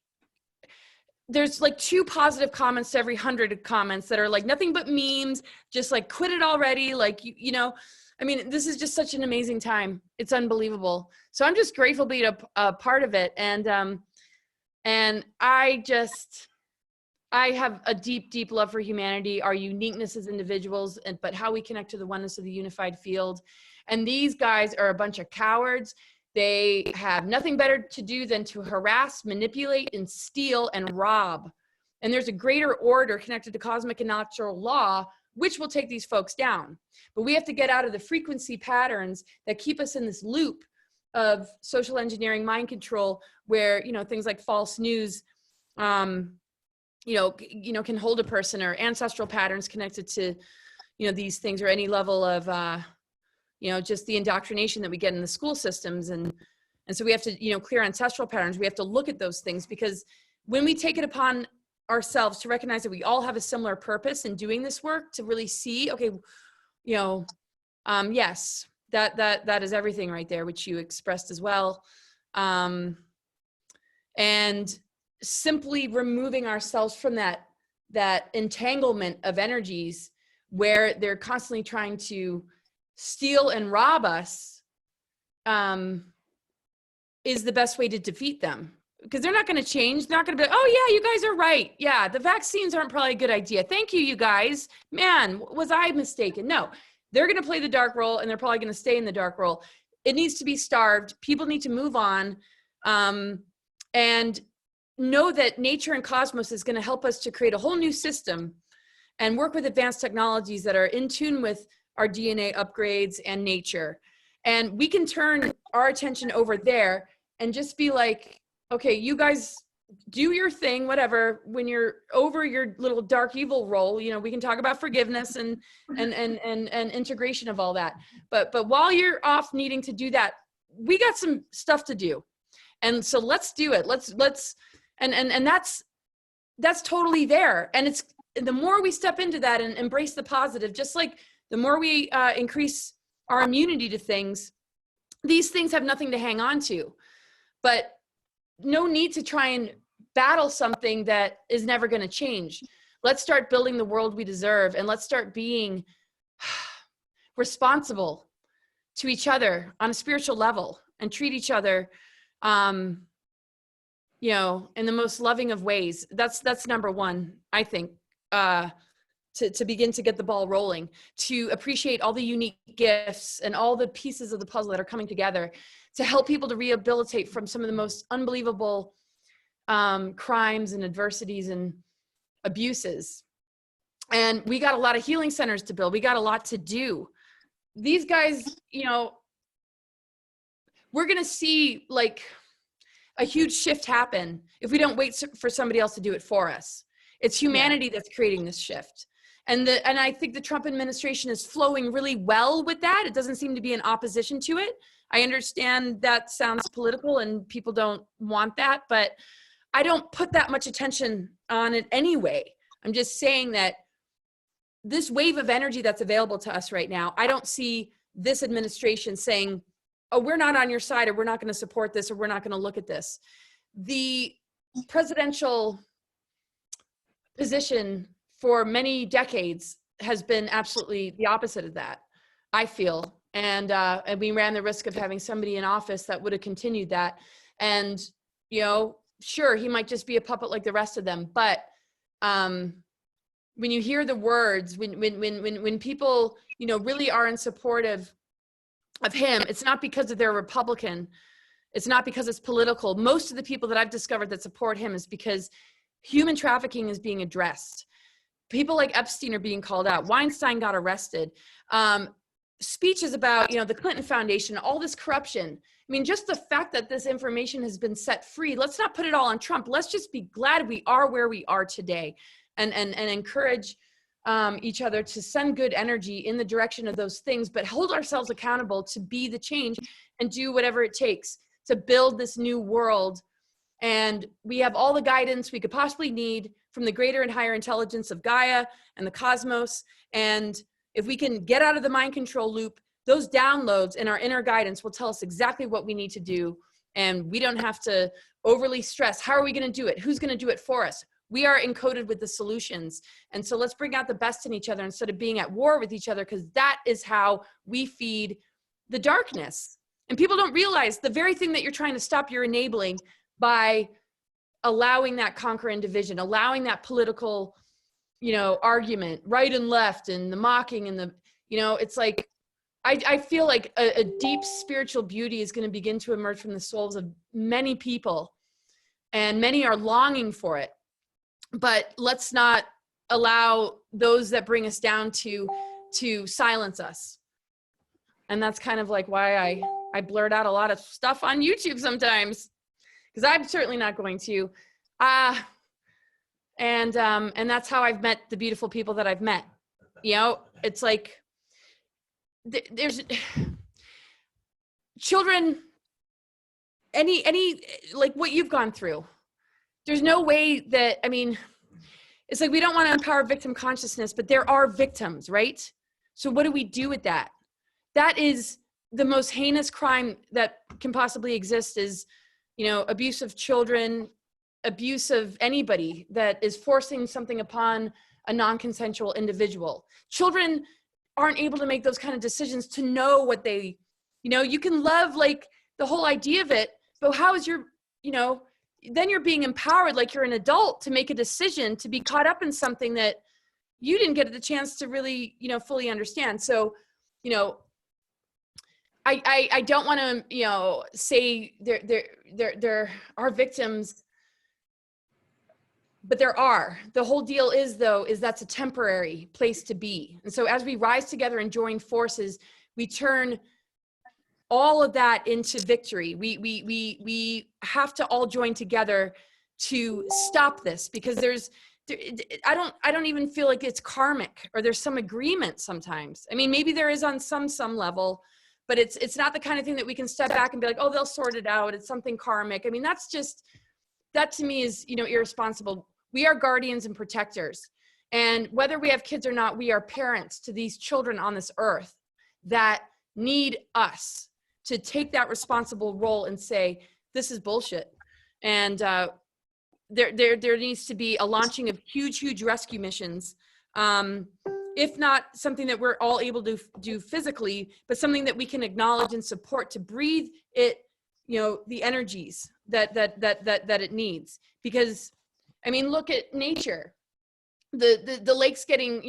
2 positive comments to every 100 comments that are like nothing but memes, just like quit it already. Like, you know, I mean, this is just such an amazing time. It's unbelievable. So I'm just grateful to be a part of it. And I have a deep, deep love for humanity, our uniqueness as individuals, but how we connect to the oneness of the unified field. And these guys are a bunch of cowards. They have nothing better to do than to harass, manipulate, and steal and rob. And there's a greater order connected to cosmic and natural law, which will take these folks down. But we have to get out of the frequency patterns that keep us in this loop of social engineering, mind control, where, you know, things like false news, can hold a person, or ancestral patterns connected to, you know, these things, or any level of, just the indoctrination that we get in the school systems. And so we have to, you know, clear ancestral patterns. We have to look at those things, because when we take it upon ourselves to recognize that we all have a similar purpose in doing this work, to really see, okay, you know, yes, that is everything right there, which you expressed as well. And simply removing ourselves from that entanglement of energies where they're constantly trying to steal and rob us, is the best way to defeat them. Because they're not going to change. They're not going to be like, oh yeah, you guys are right. Yeah, the vaccines aren't probably a good idea. Thank you, you guys. Man, was I mistaken? No, they're going to play the dark role, and they're probably going to stay in the dark role. It needs to be starved. People need to move on, and know that nature and cosmos is going to help us to create a whole new system and work with advanced technologies that are in tune with our DNA upgrades and nature. And we can turn our attention over there and just be like, okay, you guys do your thing, whatever. When you're over your little dark evil role, you know, we can talk about forgiveness and integration of all that. But while you're off needing to do that, we got some stuff to do. And so let's do it. And that's totally there. And it's the more we step into that and embrace the positive, just like the more we increase our immunity to things, these things have nothing to hang on to. But no need to try and battle something that is never going to change. Let's start building the world we deserve, and let's start being responsible to each other on a spiritual level, and treat each other you know, in the most loving of ways. That's number one, I think, to begin to get the ball rolling, to appreciate all the unique gifts and all the pieces of the puzzle that are coming together to help people to rehabilitate from some of the most unbelievable crimes and adversities and abuses. And we got a lot of healing centers to build. We got a lot to do. These guys, you know, we're going to see like a huge shift happen if we don't wait for somebody else to do it for us. It's humanity that's creating this shift. And I think the Trump administration is flowing really well with that. It doesn't seem to be in opposition to it. I understand that sounds political and people don't want that, but I don't put that much attention on it anyway. I'm just saying that this wave of energy that's available to us right now, I don't see this administration saying, oh, we're not on your side, or we're not going to support this, or we're not going to look at this. The presidential position for many decades has been absolutely the opposite of that, I feel. And we ran the risk of having somebody in office that would have continued that. And, you know, sure, he might just be a puppet like the rest of them. But when you hear the words, when people, you know, really are in support of him, it's not because they're Republican. It's not because it's political. Most of the people that I've discovered that support him is because human trafficking is being addressed. People like Epstein are being called out. Weinstein got arrested. Speeches about, you know, the Clinton Foundation, all this corruption. I mean, just the fact that this information has been set free, let's not put it all on Trump. Let's just be glad we are where we are today, and encourage each other to send good energy in the direction of those things, but hold ourselves accountable to be the change and do whatever it takes to build this new world. And we have all the guidance we could possibly need from the greater and higher intelligence of Gaia and the cosmos. And if we can get out of the mind control loop, those downloads and our inner guidance will tell us exactly what we need to do. And we don't have to overly stress. How are we going to do it? Who's going to do it for us? We are encoded with the solutions. And so let's bring out the best in each other instead of being at war with each other, because that is how we feed the darkness. And people don't realize the very thing that you're trying to stop, you're enabling by allowing that conquer and division, allowing that political, you know, argument, right and left, and the mocking and the, you know, it's like, I feel like a deep spiritual beauty is going to begin to emerge from the souls of many people, and many are longing for it. But let's not allow those that bring us down to silence us. And that's kind of like why I blurt out a lot of stuff on YouTube sometimes, because I'm certainly not going to. And that's how I've met the beautiful people that I've met. You know, it's like there's children, any like what you've gone through. There's no way that, I mean, it's like we don't want to empower victim consciousness, but there are victims, right? So what do we do with that? That is the most heinous crime that can possibly exist, is, you know, abuse of children, abuse of anybody that is forcing something upon a non-consensual individual. Children aren't able to make those kind of decisions to know what they, you know, you can love like the whole idea of it, but how is your, you know, then you're being empowered like you're an adult to make a decision, to be caught up in something that you didn't get the chance to really, you know, fully understand. So, you know, I don't want to, you know, say there are victims, but there are. The whole deal is, though, is that's a temporary place to be. And so as we rise together and join forces, we turn all of that into victory. We have to all join together to stop this, because I don't even feel like it's karmic, or there's some agreement sometimes. I mean, maybe there is on some level, but it's not the kind of thing that we can step back and be like, oh, they'll sort it out. It's something karmic. I mean, that to me is, you know, irresponsible. We are guardians and protectors. And whether we have kids or not, we are parents to these children on this earth that need us to take that responsible role and say, this is bullshit. And there needs to be a launching of huge rescue missions. If not something that we're all able to do physically, but something that we can acknowledge and support, to breathe it the energies that it needs. Because, I mean, look at nature. The lake's getting,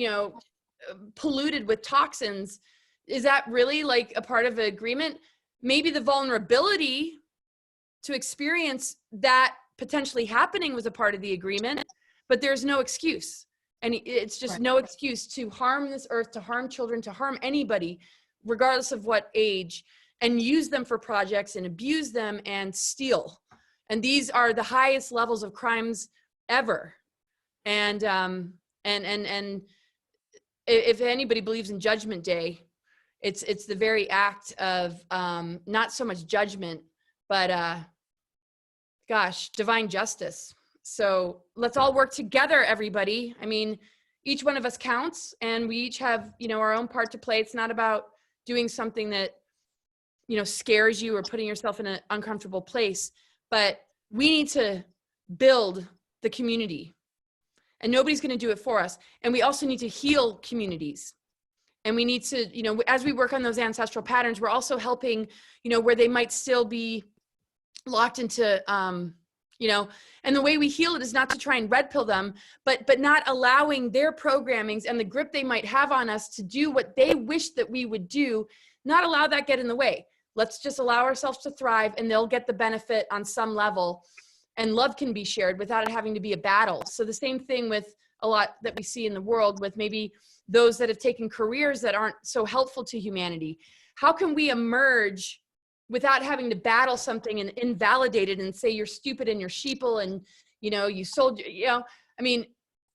polluted with toxins. Is that really like a part of an agreement? Maybe the vulnerability to experience that potentially happening was a part of the agreement, but there's no excuse. And it's just no excuse to harm this earth, to harm children, to harm anybody, regardless of what age, and use them for projects and abuse them and steal. And these are the highest levels of crimes ever. And if anybody believes in Judgment Day, it's the very act of not so much judgment, but gosh, divine justice. So let's all work together, everybody. I mean, each one of us counts, and we each have, our own part to play. It's not about doing something that, scares you or putting yourself in an uncomfortable place, but we need to build the community, and nobody's going to do it for us. And we also need to heal communities. And we need to, as we work on those ancestral patterns, we're also helping, where they might still be locked into, and the way we heal it is not to try and red pill them, but not allowing their programmings and the grip they might have on us to do what they wish that we would do, not allow that get in the way. Let's just allow ourselves to thrive, and they'll get the benefit on some level, and love can be shared without it having to be a battle. So the same thing with a lot that we see in the world with maybe those that have taken careers that aren't so helpful to humanity. How can we emerge without having to battle something and invalidate it and say you're stupid and you're sheeple and, you sold, I mean,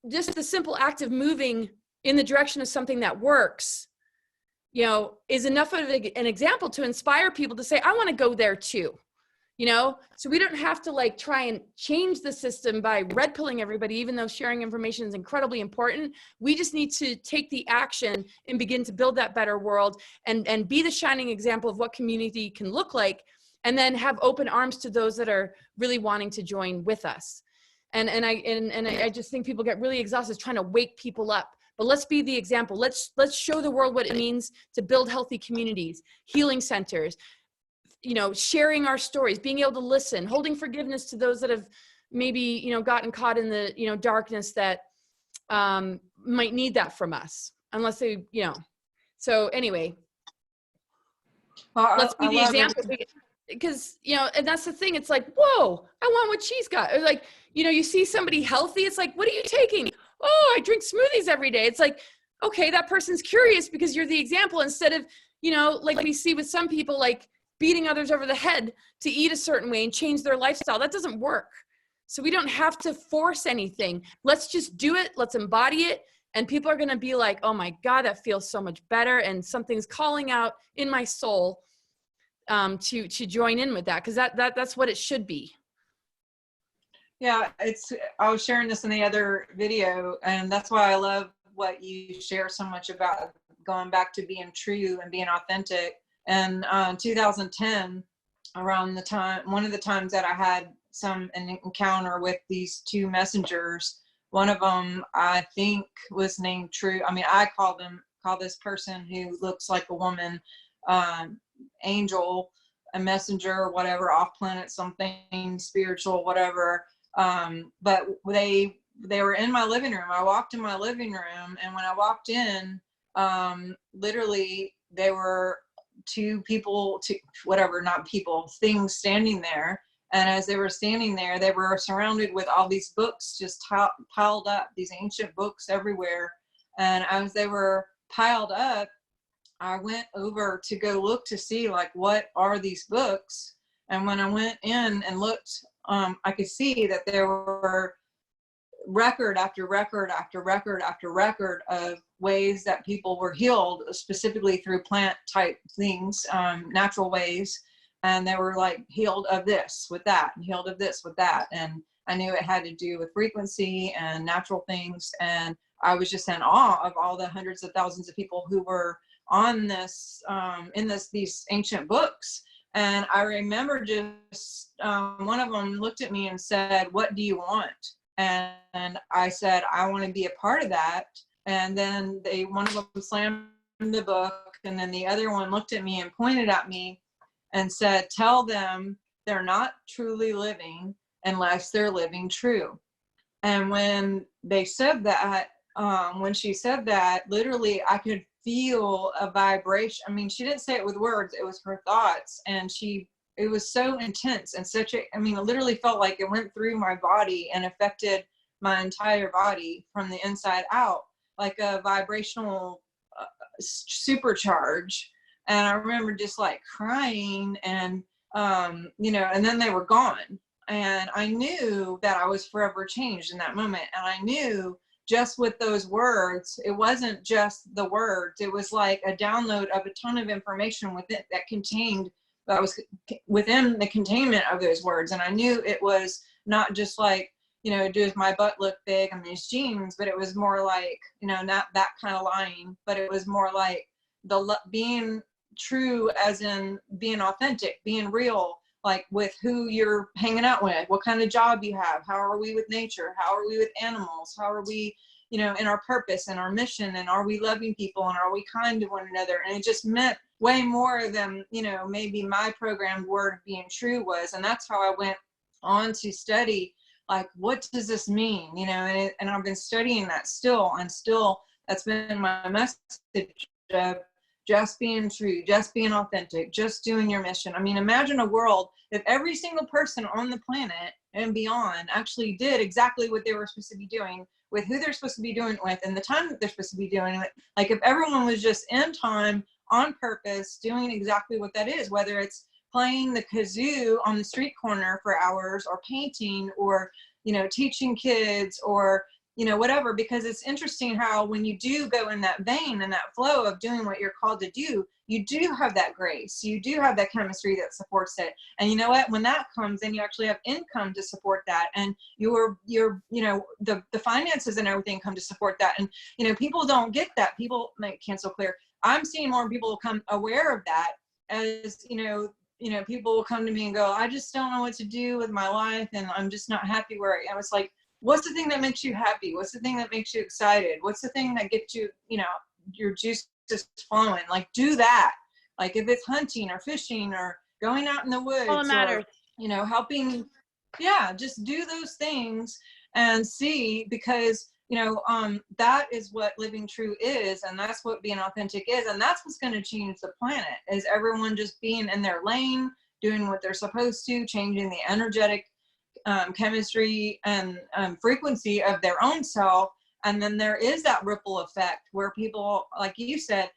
just the simple act of moving in the direction of something that works, is enough of an example to inspire people to say, I want to go there too. So we don't have to try and change the system by red pilling everybody, even though sharing information is incredibly important. We just need to take the action and begin to build that better world and be the shining example of what community can look like, and then have open arms to those that are really wanting to join with us. And I just think people get really exhausted trying to wake people up. But let's be the example. Let's show the world what it means to build healthy communities, healing centers, sharing our stories, being able to listen, holding forgiveness to those that have maybe, gotten caught in the, darkness that might need that from us, unless they, So anyway, let's be the example. Because, and that's the thing. It's like, whoa, I want what she's got. Or like, you see somebody healthy. It's like, what are you taking? Oh, I drink smoothies every day. It's like, okay, that person's curious because you're the example, instead of, like we see with some people, beating others over the head to eat a certain way and change their lifestyle. That doesn't work. So we don't have to force anything. Let's just do it. Let's embody it. And people are going to be like, oh my God, that feels so much better. And something's calling out in my soul to join in with that. Cause that's what it should be. Yeah. I was sharing this in the other video, and that's why I love what you share so much about going back to being true and being authentic. And 2010, around the time, one of the times that I had an encounter with these two messengers, one of them I think was named True. I mean, I call this person who looks like a woman, angel, a messenger, whatever, off planet, something spiritual, whatever. But they were in my living room. I walked in my living room, and when I walked in, literally they were things standing there. And as they were standing there, they were surrounded with all these books just piled up, these ancient books everywhere. And as they were piled up, I went over to go look to see what are these books. And when I went in and looked, I could see that there were record after record after record after record of ways that people were healed, specifically through plant type things, natural ways. And they were healed of this with that, and healed of this with that. And I knew it had to do with frequency and natural things. And I was just in awe of all the hundreds of thousands of people who were on this, these ancient books. And I remember just one of them looked at me and said, "What do you want?" And I said, "I want to be a part of that." And then one of them slammed the book, and then the other one looked at me and pointed at me and said, "Tell them they're not truly living unless they're living true. And when they said that, when she said that, literally I could feel a vibration. I mean, she didn't say it with words, it was her thoughts. And it was so intense and it literally felt like it went through my body and affected my entire body from the inside out, like a vibrational supercharge. And I remember just like crying and, and then they were gone. And I knew that I was forever changed in that moment. And I knew just with those words, it wasn't just the words, it was like a download of a ton of information that was within the containment of those words. And I knew it was not just like, does my butt look big in these jeans, but it was more like, not that kind of lying, but it was more like being true, as in being authentic, being real, like with who you're hanging out with, what kind of job you have, how are we with nature, how are we with animals, how are we, in our purpose and our mission, and are we loving people, and are we kind to one another? And it just meant way more than, maybe my programmed word of being true was. And that's how I went on to study, like, what does this mean? And I've been studying that still, and still that's been my message of just being true, just being authentic, just doing your mission. I mean, imagine a world if every single person on the planet and beyond actually did exactly what they were supposed to be doing, with who they're supposed to be doing it with, and the time that they're supposed to be doing it. Like if everyone was just in time, on purpose, doing exactly what that is, whether it's playing the kazoo on the street corner for hours, or painting, or, teaching kids, or, whatever. Because it's interesting how when you do go in that vein and that flow of doing what you're called to do, you do have that grace, you do have that chemistry that supports it. And you know what, when that comes, then you actually have income to support that, and your the finances and everything come to support that. And people don't get that. People make cancel clear. I'm seeing more people become aware of that, as people will come to me and go, I just don't know what to do with my life, and I'm just not happy where I am. It's like, what's the thing that makes you happy? What's the thing that makes you excited? What's the thing that gets you, your juice is flowing? Like, do that. Like if it's hunting or fishing or going out in the woods, all that matters. Or, helping, just do those things and see, because, that is what living true is. And that's what being authentic is. And that's what's going to change the planet, is everyone just being in their lane, doing what they're supposed to, changing the energetic chemistry and frequency of their own self. And then there is that ripple effect where people, like you said,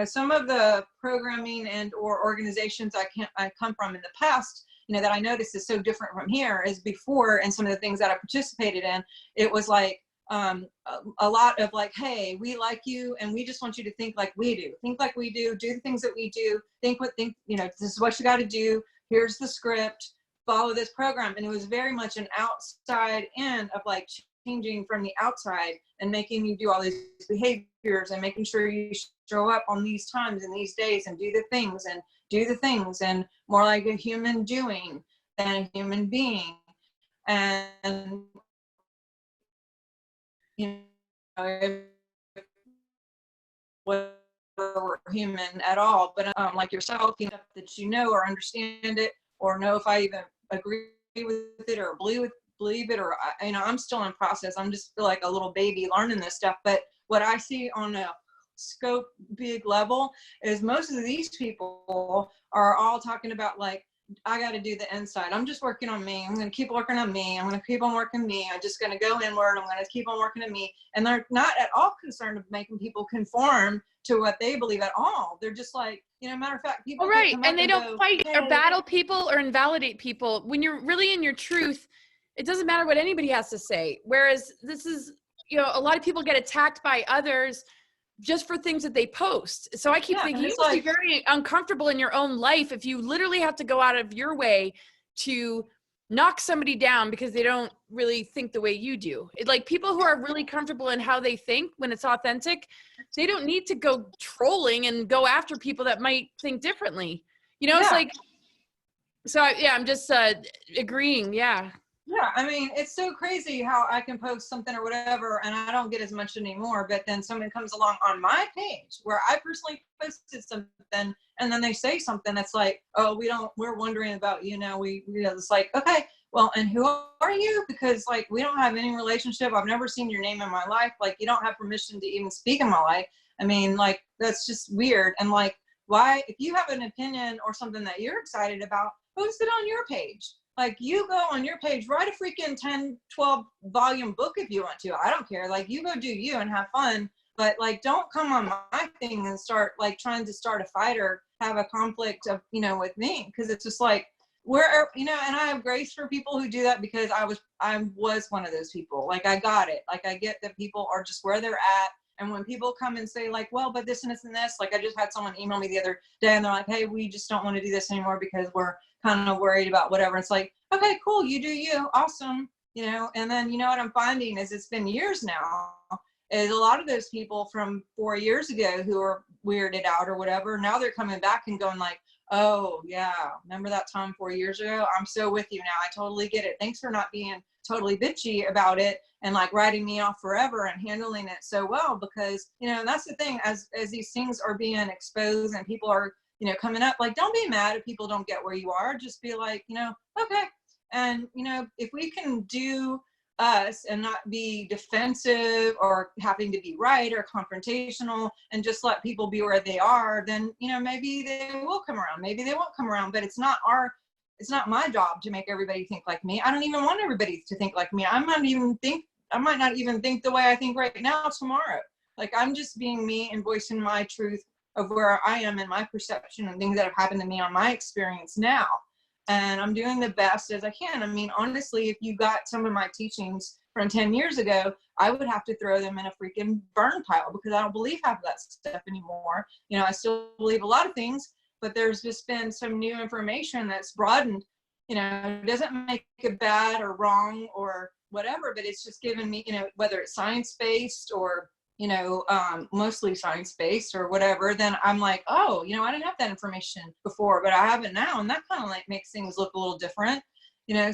some of the programming and or organizations I come from in the past, that I noticed is so different from here, is before, and some of the things that I participated in, it was like a lot of like, hey, we like you, and we just want you to think like we do, do the things that we do, this is what you got to do, here's the script, follow this program. And it was very much an outside in of like changing from the outside and making you do all these behaviors and making sure you show up on these times and these days and do the things and more like a human doing than a human being. And whether human at all, but like yourself, that or understand it, or know if I even agree with it or believe it, or I'm still in process. I'm just feel like a little baby learning this stuff. But what I see on a scope big level is most of these people are all talking about like, I got to do the inside. I'm just working on me. I'm going to keep working on me. I'm going to keep on working me. I'm just going to go inward. I'm going to keep on working on me. And they're not at all concerned with making people conform to what they believe at all. They're just like, matter of fact, people. Right. And they don't fight or battle people or invalidate people. When you're really in your truth, it doesn't matter what anybody has to say. Whereas this is, a lot of people get attacked by others just for things that they post. So I keep thinking you must be very uncomfortable in your own life if you literally have to go out of your way to knock somebody down because they don't really think the way you do. Like people who are really comfortable in how they think when it's authentic, they don't need to go trolling and go after people that might think differently. It's like, so I'm just agreeing. Yeah. Yeah, I mean, it's so crazy how I can post something or whatever, and I don't get as much anymore. But then someone comes along on my page where I personally posted something, and then they say something that's like, "Oh, we're wondering about you now." It's like, okay, well, and who are you? Because like, we don't have any relationship. I've never seen your name in my life. Like, you don't have permission to even speak in my life. I mean, like, that's just weird. And like, why? If you have an opinion or something that you're excited about, post it on your page. Like, you go on your page, write a freaking 10, 12 volume book if you want to. I don't care. Like, you go do you and have fun. But like, don't come on my thing and start like trying to start a fight or have a conflict of, with me. Cause it's just like, where, and I have grace for people who do that because I was one of those people. Like, I got it. Like, I get that people are just where they're at. And when people come and say like, well, but this and this and this, like I just had someone email me the other day and they're like, hey, we just don't want to do this anymore because we're kind of worried about whatever. It's like, okay, cool. You do you. Awesome. And then, what I'm finding is it's been years now is a lot of those people from 4 years ago who are weirded out or whatever. Now they're coming back and going like, oh yeah, remember that time 4 years ago? I'm so with you now. I totally get it. Thanks for not being totally bitchy about it and like writing me off forever and handling it so well, because that's the thing, as these things are being exposed and people are coming up, like, don't be mad if people don't get where you are. Just be like, okay. And if we can do us and not be defensive or having to be right or confrontational and just let people be where they are, then maybe they will come around, maybe they won't come around. But it's not my job to make everybody think like me. I don't even want everybody to think like me. I might not even think the way I think right now tomorrow. Like, I'm just being me and voicing my truth of where I am and my perception and things that have happened to me on my experience now. And I'm doing the best as I can. I mean, honestly, if you got some of my teachings from 10 years ago, I would have to throw them in a freaking burn pile because I don't believe half of that stuff anymore. I still believe a lot of things, but there's just been some new information that's broadened. It doesn't make it bad or wrong or whatever, but it's just given me, whether it's science-based or mostly science-based or whatever, then I'm like, oh, I didn't have that information before, but I have it now. And that kind of like makes things look a little different,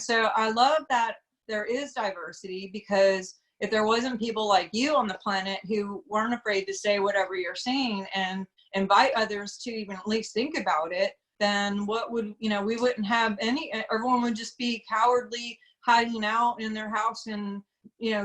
so I love that there is diversity, because if there wasn't people like you on the planet who weren't afraid to say whatever you're saying and invite others to even at least think about it, then what would, we wouldn't have everyone would just be cowardly, hiding out in their house and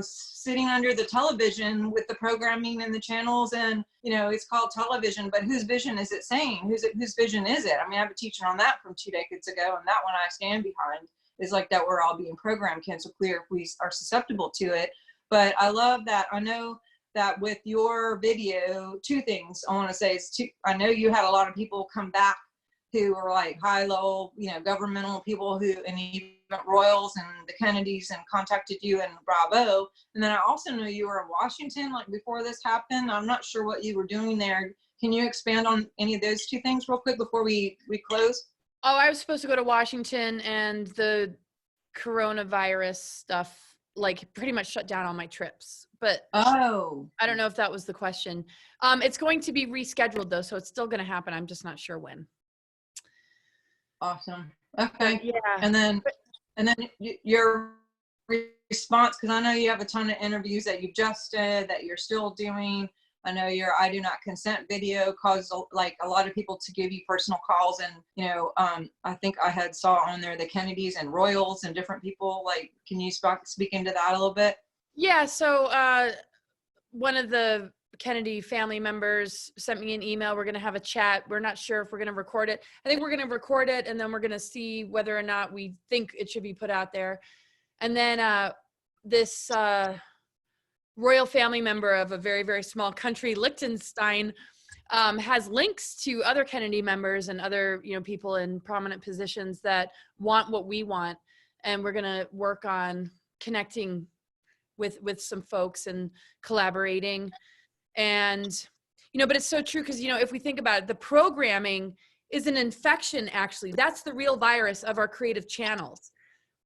sitting under the television with the programming and the channels, and it's called television, but whose vision is it saying? Whose vision is it? I mean, I have a teaching on that from 2 decades ago, and that one I stand behind, is like that we're all being programmed, cancel clear, if we are susceptible to it. But I love that. I know that with your video, two things I want to say is I know you had a lot of people come back who were like high level, governmental people and even royals and the Kennedys, and contacted you, and bravo. And then I also know you were in Washington, like before this happened. I'm not sure what you were doing there. Can you expand on any of those two things real quick before we close? Oh, I was supposed to go to Washington, and the coronavirus stuff like pretty much shut down all my trips. But oh, I don't know if that was the question. It's going to be rescheduled though, so it's still going to happen. I'm just not sure when. Awesome. Okay. Yeah. And then your response, because I know you have a ton of interviews that you've just did, that you're still doing. I know your I Do Not Consent video caused like a lot of people to give you personal calls, and I think I saw on there the Kennedys and royals and different people. Like, can you speak into that a little bit? Yeah. So one of the Kennedy family members sent me an email. We're going to have a chat. We're not sure if we're going to record it. I think we're going to record it, and then we're going to see whether or not we think it should be put out there. And then this royal family member of a very, very small country, Liechtenstein, has links to other Kennedy members and other, people in prominent positions that want what we want. And we're going to work on connecting with some folks and collaborating. And, but it's so true, because, if we think about it, the programming is an infection, actually. That's the real virus of our creative channels.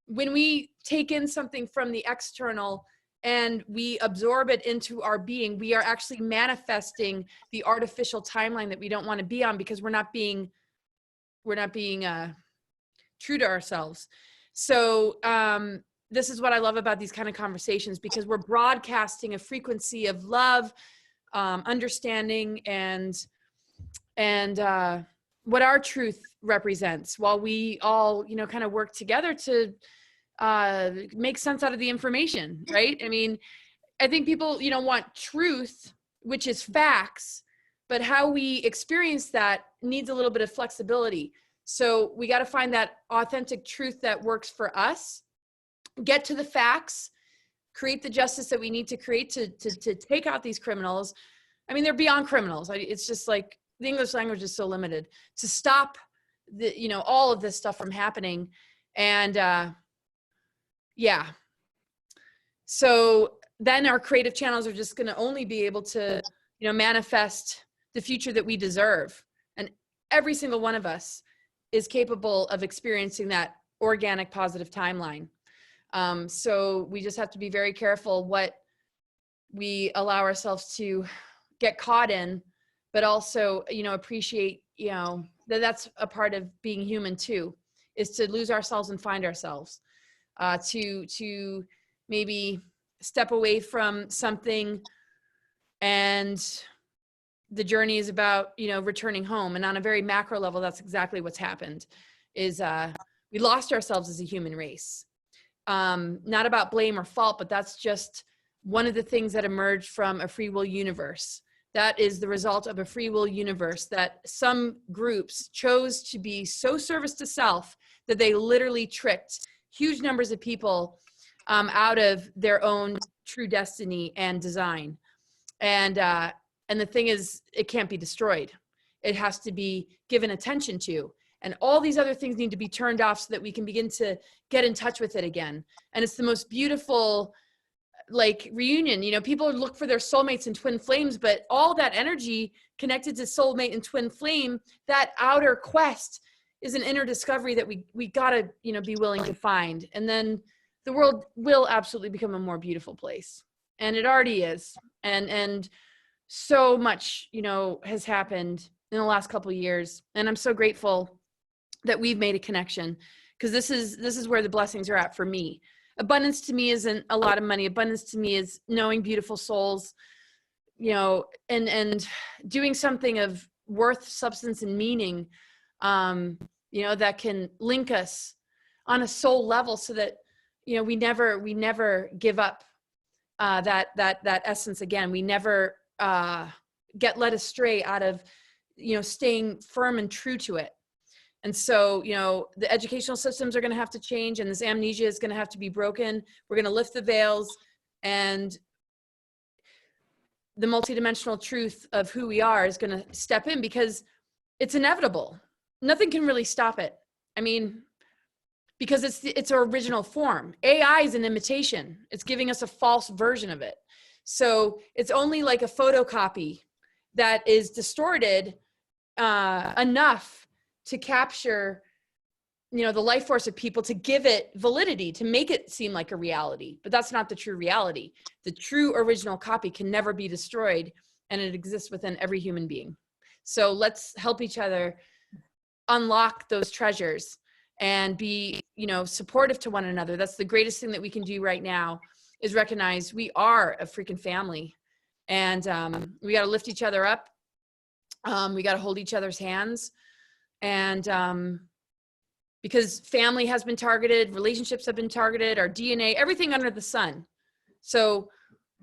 When we take in something from the external and we absorb it into our being, we are actually manifesting the artificial timeline that we don't want to be on, because we're not being true to ourselves. So this is what I love about these kind of conversations, because we're broadcasting a frequency of love, understanding, and what our truth represents, while we all, you know, kind of work together to make sense out of the information, right? I mean, I think people, you know, want truth, which is facts, but how we experience that needs a little bit of flexibility. So we got to find that authentic truth that works for us, get to the facts, create the justice that we need to create to take out these criminals. I mean, they're beyond criminals. It's just like the English language is so limited, to stop the, you know, all of this stuff from happening. And yeah. So then our creative channels are just going to only be able to, you know, manifest the future that we deserve. And every single one of us is capable of experiencing that organic, positive timeline. So we just have to be very careful what we allow ourselves to get caught in, but also, you know, appreciate, you know, that that's a part of being human too, is to lose ourselves and find ourselves, to maybe step away from something, and the journey is about, you know, returning home. And on a very macro level, that's exactly what's happened, is we lost ourselves as a human race. Not about blame or fault, but that's just one of the things that emerged from a free will universe. That is the result of a free will universe, that some groups chose to be so service to self that they literally tricked huge numbers of people out of their own true destiny and design. And the thing is, it can't be destroyed. It has to be given attention to. And all these other things need to be turned off so that we can begin to get in touch with it again. And it's the most beautiful, like, reunion. You know, people look for their soulmates and twin flames, but all that energy connected to soulmate and twin flame, that outer quest, is an inner discovery that we gotta, you know, be willing to find. And then the world will absolutely become a more beautiful place. And it already is. And so much, you know, has happened in the last couple of years. And I'm so grateful that we've made a connection, because this is where the blessings are at for me. Abundance to me isn't a lot of money. Abundance to me is knowing beautiful souls, you know, and doing something of worth, substance, and meaning, you know, that can link us on a soul level, so that, you know, we never give up that essence again. We never get led astray out of, you know, staying firm and true to it. And so, you know, the educational systems are going to have to change, and this amnesia is going to have to be broken. We're going to lift the veils, and the multidimensional truth of who we are is going to step in, because it's inevitable. Nothing can really stop it. I mean, because it's our original form. AI is an imitation. It's giving us a false version of it. So it's only like a photocopy that is distorted enough to capture, you know, the life force of people, to give it validity, to make it seem like a reality. But that's not the true reality. The true original copy can never be destroyed, and it exists within every human being. So let's help each other unlock those treasures and be, you know, supportive to one another. That's the greatest thing that we can do right now, is recognize we are a freaking family, and we got to lift each other up. We got to hold each other's hands. And because family has been targeted, relationships have been targeted, our DNA, everything under the sun. So,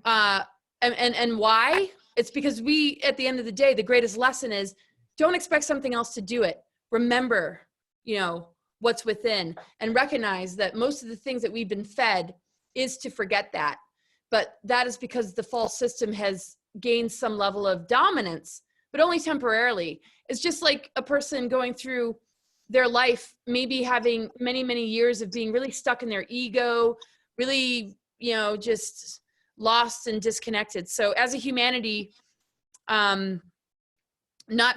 and why? It's because we, at the end of the day, the greatest lesson is, don't expect something else to do it. Remember, you know, what's within, and recognize that most of the things that we've been fed is to forget that. But that is because the false system has gained some level of dominance, but only temporarily. It's just like a person going through their life, maybe having many, many years of being really stuck in their ego, really, you know, just lost and disconnected. So as a humanity, not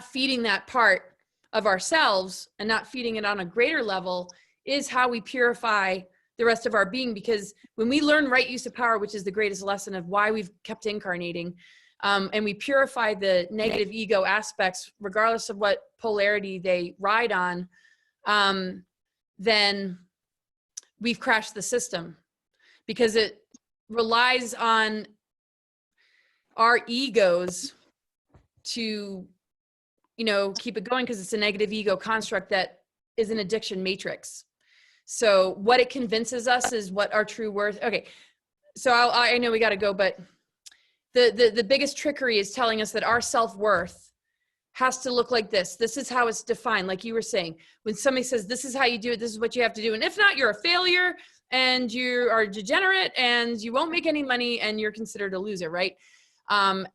feeding that part of ourselves and not feeding it on a greater level is how we purify the rest of our being. Because when we learn right use of power, which is the greatest lesson of why we've kept incarnating, and we purify the negative ego aspects, regardless of what polarity they ride on, then we've crashed the system. because it relies on our egos to, you know, keep it going, because it's a negative ego construct that is an addiction matrix. So what it convinces us is what our true worth. Okay, so I know we got to go, but the biggest trickery is telling us that our self-worth has to look like this. This is how it's defined. Like you were saying, when somebody says, this is how you do it, this is what you have to do. And if not, you're a failure and you are degenerate and you won't make any money and you're considered a loser, right? And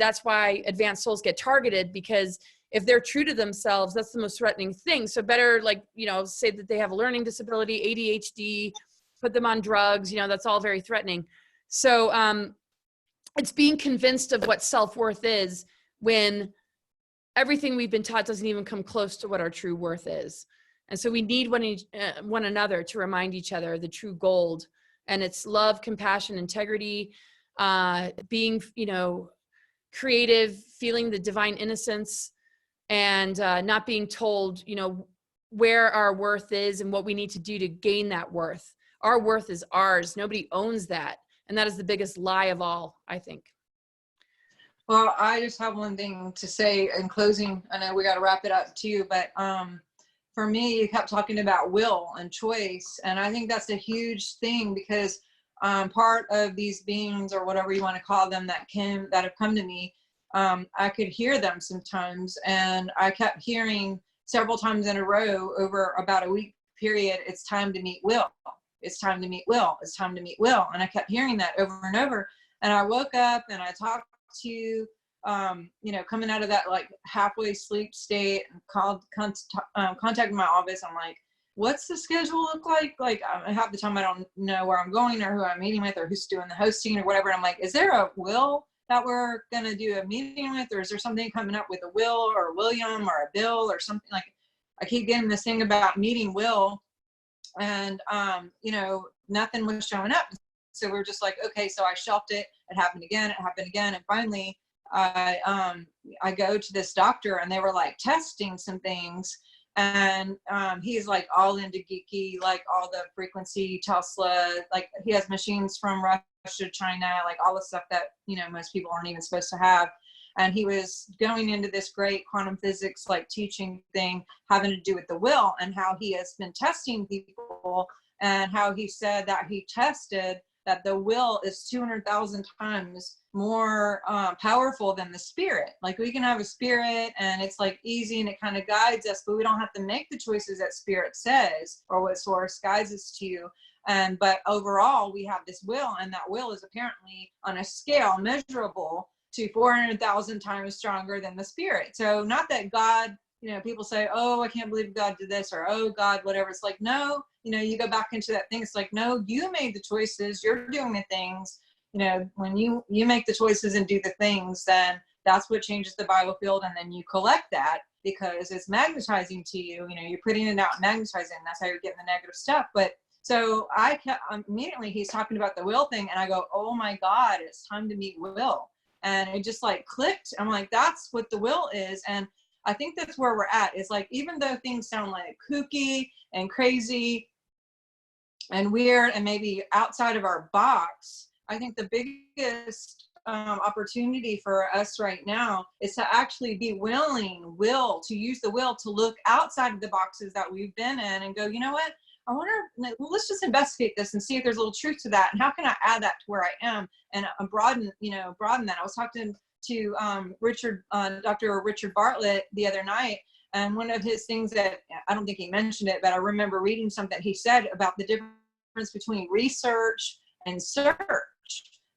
that's why advanced souls get targeted, because if they're true to themselves, that's the most threatening thing. So better, like, you know, say that they have a learning disability, ADHD, put them on drugs, you know, that's all very threatening. So it's being convinced of what self-worth is when everything we've been taught doesn't even come close to what our true worth is. And so we need one another to remind each other the true gold. And it's love, compassion, integrity, being, you know, creative, feeling the divine innocence, and not being told, you know, where our worth is and what we need to do to gain that worth. Our worth is ours. Nobody owns that. And that is the biggest lie of all, I think. Well, I just have one thing to say in closing. I know we got to wrap it up too, but for me, you kept talking about will and choice. And I think that's a huge thing, because part of these beings, or whatever you want to call them, that have come to me, I could hear them sometimes, and I kept hearing several times in a row over about a week period, it's time to meet Will. It's time to meet Will. It's time to meet Will. And I kept hearing that over and over. And I woke up and I talked to, you know, coming out of that like halfway sleep state, and contacted my office. I'm like, what's the schedule look like? Like, half the time I don't know where I'm going or who I'm meeting with or who's doing the hosting or whatever. I'm like, is there a Will that we're going to do a meeting with, or is there something coming up with a Will or William or a Bill or something? Like, I keep getting this thing about meeting Will, and you know, nothing was showing up. So we're just like, okay, so I shelved it. It happened again. And finally I go to this doctor, and they were like testing some things, and he's like all into geeky, like all the frequency, Tesla, like he has machines from Russia, China, like all the stuff that, you know, most people aren't even supposed to have. And he was going into this great quantum physics, like teaching thing having to do with the will, and how he has been testing people, and how he said that he tested that the will is 200,000 times more powerful than the spirit. Like, we can have a spirit and it's like easy and it kind of guides us, but we don't have to make the choices that spirit says or what source guides us to. But overall, we have this will, and that will is apparently on a scale measurable to 400,000 times stronger than the spirit. So not that God, you know, people say, oh, I can't believe God did this, or, oh, God, whatever. It's like, no, you know, you go back into that thing. It's like, no, you made the choices. You're doing the things. You know, when you make the choices and do the things, then that's what changes the biofield. And then you collect that because it's magnetizing to you. You know, you're putting it out and magnetizing. And that's how you're getting the negative stuff. But so I kept, immediately he's talking about the will thing. And I go, oh my God, it's time to meet Will. And it just like clicked. I'm like, that's what the will is. And I think that's where we're at. It's like, even though things sound like kooky and crazy and weird and maybe outside of our box, I think the biggest opportunity for us right now is to actually be will to use the will to look outside of the boxes that we've been in and go, you know what? I wonder, well, let's just investigate this and see if there's a little truth to that. And how can I add that to where I am and broaden that. I was talking to Dr. Richard Bartlett the other night, and one of his things that, I don't think he mentioned it, but I remember reading something he said about the difference between research and search.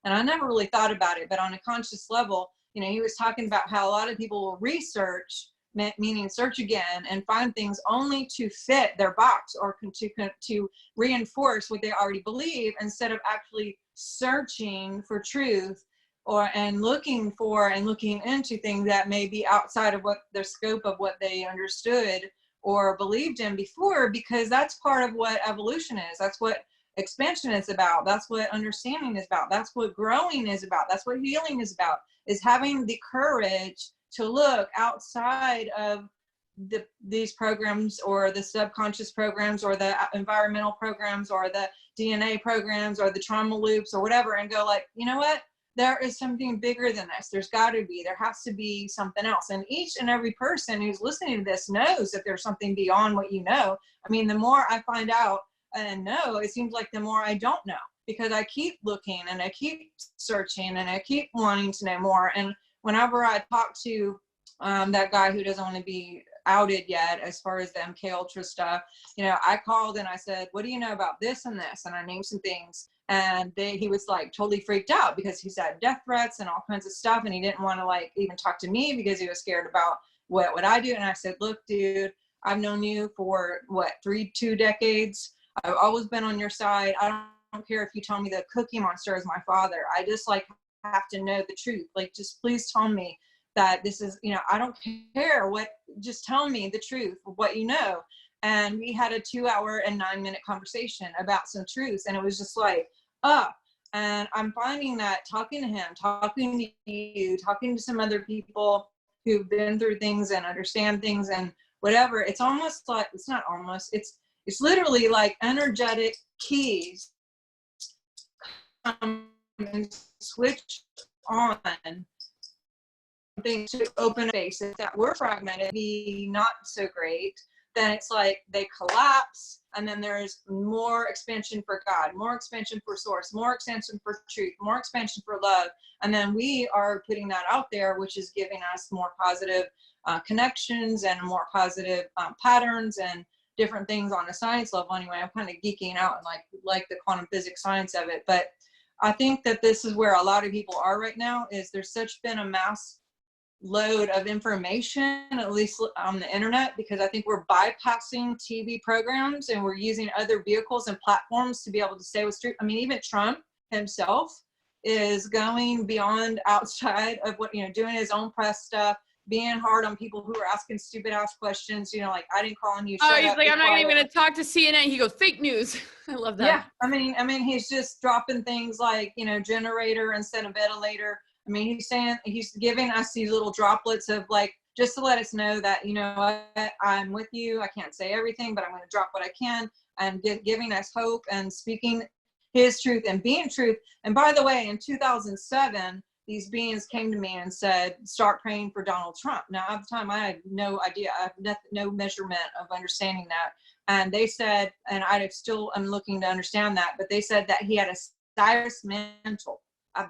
And I never really thought about it, but on a conscious level, you know, he was talking about how a lot of people will research, meaning search again, and find things only to fit their box or to reinforce what they already believe, instead of actually searching for truth and looking into things that may be outside of what their scope of what they understood or believed in before, because that's part of what evolution is. That's what expansion is about. That's what understanding is about. That's what growing is about. That's what healing is about, is having the courage to look outside of these programs, or the subconscious programs, or the environmental programs, or the DNA programs, or the trauma loops, or whatever, and go like, you know what? There is something bigger than this. There's got to be. There has to be something else. And each and every person who's listening to this knows that there's something beyond what you know. I mean, the more I find out and know, it seems like the more I don't know, because I keep looking and I keep searching and I keep wanting to know more. And whenever I talk to that guy who doesn't want to be outed yet as far as the MK Ultra stuff, you know, I called and I said, what do you know about this and this? And I named some things, and he was like totally freaked out, because he said death threats and all kinds of stuff, and he didn't want to like even talk to me because he was scared about what would I do. And I said, look, dude, I've known you for what, 2 decades. I've always been on your side. I don't care if you tell me the Cookie Monster is my father. I just like have to know the truth. Like, just please tell me that this is, you know, I don't care what, just tell me the truth of what you know. And we had a 2-hour and 9-minute conversation about some truths. And it was just like, and I'm finding that talking to him, talking to you, talking to some other people who've been through things and understand things and whatever, it's almost like, it's not almost, it's literally like energetic keys and switch on things to open spaces that were fragmented, be not so great, then it's like they collapse, and then there's more expansion for God, more expansion for source, more expansion for truth, more expansion for love. And then we are putting that out there, which is giving us more positive connections and more positive patterns and different things on a science level. Anyway, I'm kind of geeking out and like the quantum physics science of it. But I think that this is where a lot of people are right now, is there's been a mass load of information, at least on the internet, because I think we're bypassing TV programs and we're using other vehicles and platforms to be able to say what's true. I mean, even Trump himself is going beyond outside of what, you know, doing his own press stuff, being hard on people who are asking stupid ass questions, you know, like, I didn't call on you. Oh, he's like, I'm not even going to talk to CNN. He goes, fake news. I love that. Yeah. I mean, he's just dropping things like, you know, generator instead of ventilator. I mean, he's saying, he's giving us these little droplets of like, just to let us know that, you know what, I'm with you. I can't say everything, but I'm going to drop what I can, and giving us hope and speaking his truth and being truth. And by the way, in 2007, these beings came to me and said, start praying for Donald Trump. Now, at the time, I had no idea. I have no measurement of understanding that. And they said, and I still am looking to understand that, but they said that he had a Cyrus mantle. I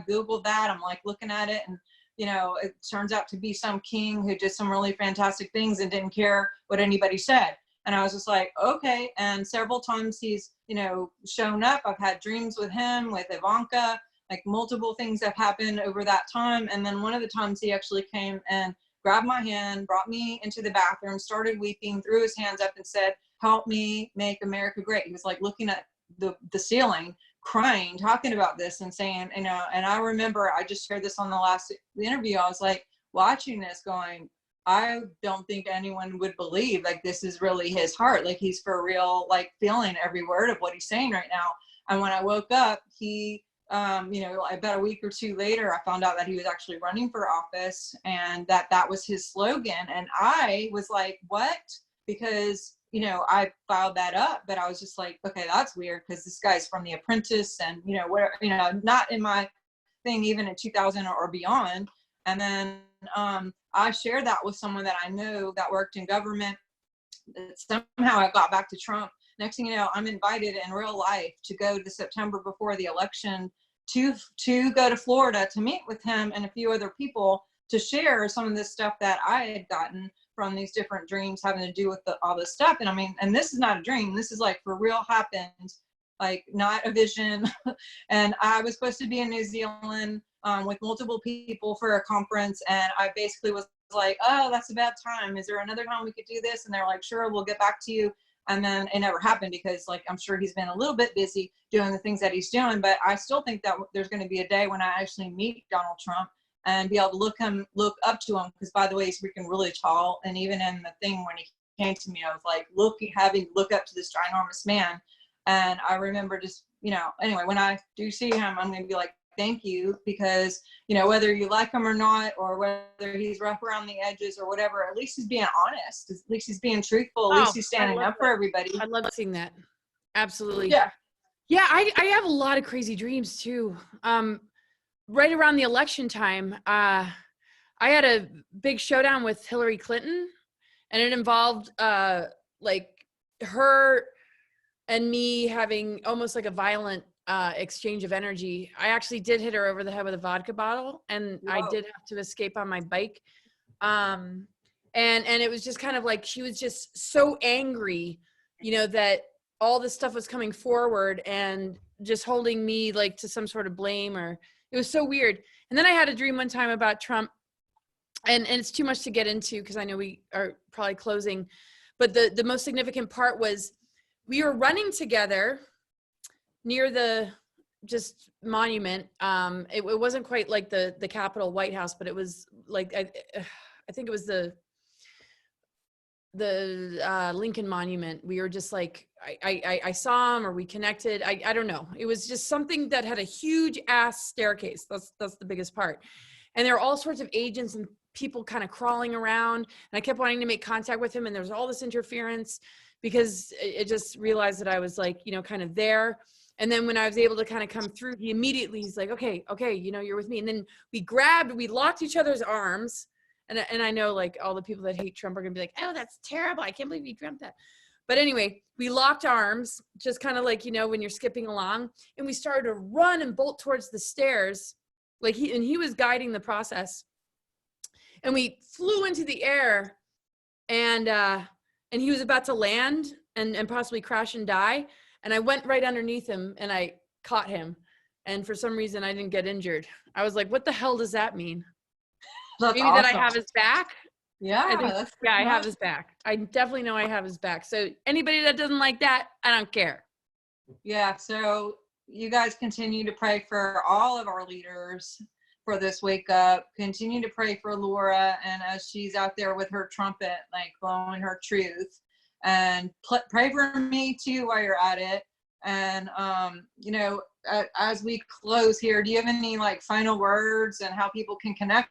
Googled that. I'm like looking at it, and, you know, it turns out to be some king who did some really fantastic things and didn't care what anybody said. And I was just like, okay. And several times he's, you know, shown up. I've had dreams with him, with Ivanka, like multiple things have happened over that time. And then one of the times he actually came and grabbed my hand, brought me into the bathroom, started weeping, threw his hands up and said, help me make America great. He was like looking at the ceiling, crying, talking about this and saying, you know, and I remember, I just shared this on the last interview. I was like watching this going, I don't think anyone would believe like this is really his heart. Like he's for real, like feeling every word of what he's saying right now. And when I woke up, he, you know, about a week or two later, I found out that he was actually running for office and that was his slogan. And I was like, what? Because, you know, I filed that up, but I was just like, okay, that's weird, because this guy's from The Apprentice and, you know, where, you know, not in my thing even in 2000 or beyond. And then I shared that with someone that I knew that worked in government. Somehow I got back to Trump. Next thing you know, I'm invited in real life to go to September before the election to go to Florida to meet with him and a few other people to share some of this stuff that I had gotten from these different dreams having to do with all this stuff. And I mean, and this is not a dream. This is like for real happened, like not a vision. And I was supposed to be in New Zealand with multiple people for a conference. And I basically was like, oh, that's a bad time. Is there another time we could do this? And they're like, sure, we'll get back to you. And then it never happened because, like, I'm sure he's been a little bit busy doing the things that he's doing. But I still think that there's going to be a day when I actually meet Donald Trump and be able to look up to him. Because, by the way, he's freaking really tall. And even in the thing when he came to me, I was like, having to look up to this ginormous man. And I remember just, you know, anyway, when I do see him, I'm going to be like thank you, because, you know, whether you like him or not, or whether he's rough around the edges or whatever, at least he's being honest. At least he's being truthful. At least he's standing up for everybody. I love seeing that. Absolutely. Yeah. Yeah, I have a lot of crazy dreams too. Right around the election time, I had a big showdown with Hillary Clinton, and it involved like her and me having almost like a violent exchange of energy. I actually did hit her over the head with a vodka bottle, and Whoa. I did have to escape on my bike. And it was just kind of like, she was just so angry, you know, that all this stuff was coming forward and just holding me like to some sort of blame, or it was so weird. And then I had a dream one time about Trump, and it's too much to get into because I know we are probably closing, but the most significant part was we were running together near the just monument. It wasn't quite like the Capitol White House, but it was like, I think it was the Lincoln Monument. We were just like, I saw him, or we connected. I don't know. It was just something that had a huge ass staircase. That's the biggest part. And there were all sorts of agents and people kind of crawling around. And I kept wanting to make contact with him. And there was all this interference because it just realized that I was like, you know, kind of there. And then when I was able to kind of come through, he's like, okay, you know, you're with me. And then we locked each other's arms. And I know like all the people that hate Trump are gonna be like, oh, that's terrible. I can't believe you dreamt that. But anyway, we locked arms, just kind of like, you know, when you're skipping along, and we started to run and bolt towards the stairs. Like he was guiding the process, and we flew into the air, and he was about to land and possibly crash and die. And I went right underneath him and I caught him. And for some reason I didn't get injured. I was like, what the hell does that mean? That's Maybe awesome. that I have his back. Yeah, I have his back. I definitely know I have his back. So anybody that doesn't like that, I don't care. Yeah, so you guys continue to pray for all of our leaders for this wake up. Continue to pray for Laura, and as she's out there with her trumpet, like blowing her truth, and pray for me too while you're at it. And you know, as we close here, do you have any like final words and how people can connect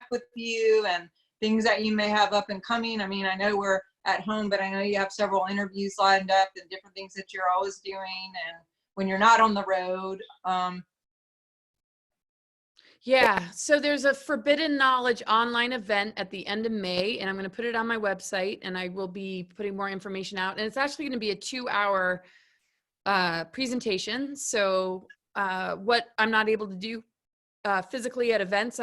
with you and things that you may have up and coming? I mean, I know we're at home, but I know you have several interviews lined up and different things that you're always doing, and when you're not on the road. Yeah, so there's a Forbidden Knowledge online event at the end of May, and I'm going to put it on my website, and I will be putting more information out. And it's actually going to be a 2-hour presentation. So what I'm not able to do physically at events,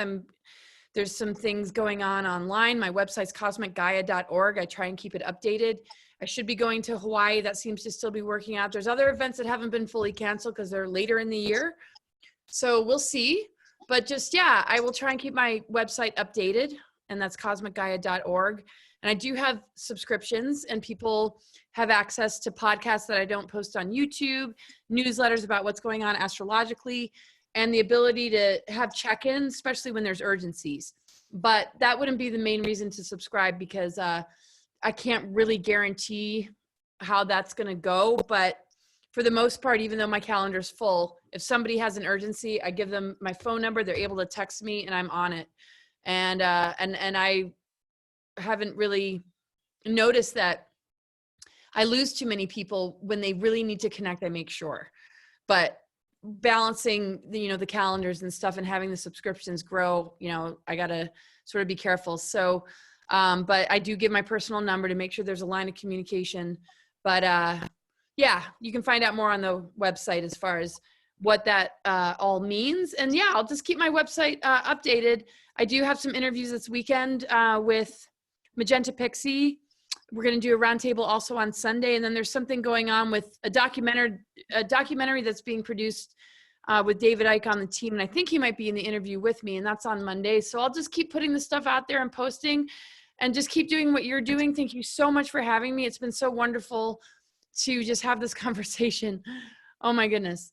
there's some things going on online. My website's cosmicgaia.org. I try and keep it updated. I should be going to Hawaii. That seems to still be working out. There's other events that haven't been fully canceled because they're later in the year. So we'll see. But just, yeah, I will try and keep my website updated, and that's cosmicgaia.org. And I do have subscriptions, and people have access to podcasts that I don't post on YouTube, newsletters about what's going on astrologically, and the ability to have check-ins, especially when there's urgencies. But that wouldn't be the main reason to subscribe, because I can't really guarantee how that's going to go. But for the most part, even though my calendar's full, if somebody has an urgency, I give them my phone number. They're able to text me, and I'm on it. And I haven't really noticed that I lose too many people when they really need to connect. I make sure, but balancing the calendars and stuff and having the subscriptions grow, I got to sort of be careful. So, but I do give my personal number to make sure there's a line of communication. But yeah, you can find out more on the website as far as what that all means. And yeah, I'll just keep my website updated. I do have some interviews this weekend with Magenta Pixie. We're going to do a roundtable also on Sunday. And then there's something going on with a documentary that's being produced with David Icke on the team. And I think he might be in the interview with me, and that's on Monday. So I'll just keep putting the stuff out there and posting, and just keep doing what you're doing. Thank you so much for having me. It's been so wonderful to just have this conversation. Oh my goodness.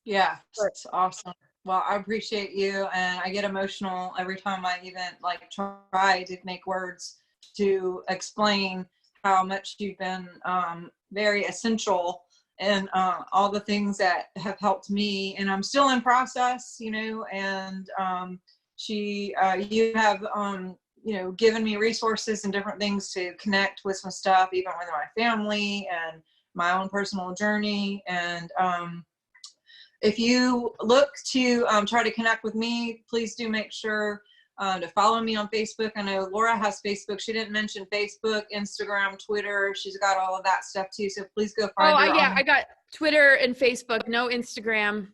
Yeah, it's awesome. Well, I appreciate you, and I get emotional every time I even try to make words to explain how much you've been very essential and all the things that have helped me, and I'm still in process, you know, and you have, you know, given me resources and different things to connect with some stuff, even with my family and my own personal journey. And if you look to try to connect with me, please do make sure to follow me on Facebook. I know Laura has Facebook. She didn't mention Facebook, Instagram, Twitter. She's got all of that stuff too. So please go find her. Yeah, I got Twitter and Facebook, no Instagram.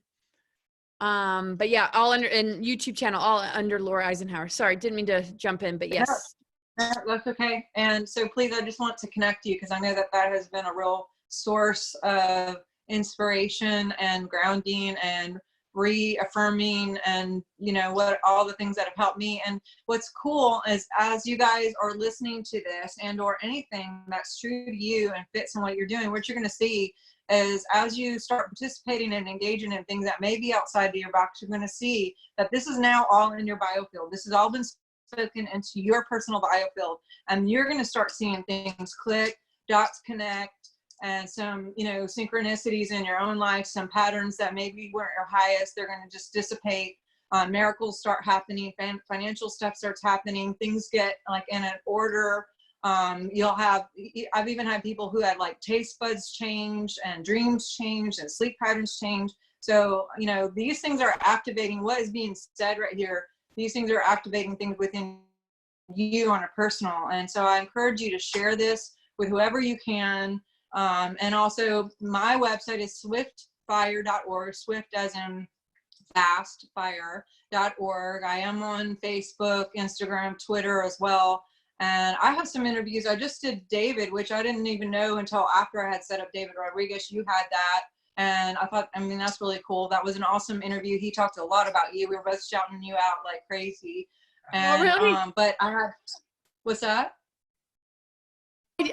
But yeah, all under, and YouTube channel, all under Laura Eisenhower. Sorry, didn't mean to jump in, but yes. No, that's okay. And so please, I just want to connect you, because I know that that has been a real source of inspiration and grounding and reaffirming, and you know what, all the things that have helped me. And what's cool is, as you guys are listening to this and or anything that's true to you and fits in what you're doing, what you're going to see is, as you start participating and engaging in things that may be outside of your box, you're going to see that this is now all in your biofield. This has all been spoken into your personal biofield, and you're going to start seeing things click, dots connect, and some, you know, synchronicities in your own life, some patterns that maybe weren't your highest, they're going to just dissipate. Miracles start happening, financial stuff starts happening, things get like in an order. You'll have, I've even had people who had like taste buds change and dreams change and sleep patterns change. So, you know, these things are activating what is being said right here. These things are activating things within you on a personal. And so I encourage you to share this with whoever you can. And also my website is swiftfire.org, swift as in fast, fire.org. I am on Facebook, Instagram, Twitter as well. And I have some interviews. I just did David, which I didn't even know until after I had set up David Rodriguez. You had that. And I thought, I mean, that's really cool. That was an awesome interview. He talked a lot about you. We were both shouting you out like crazy. And, oh, really? But I had, what's that?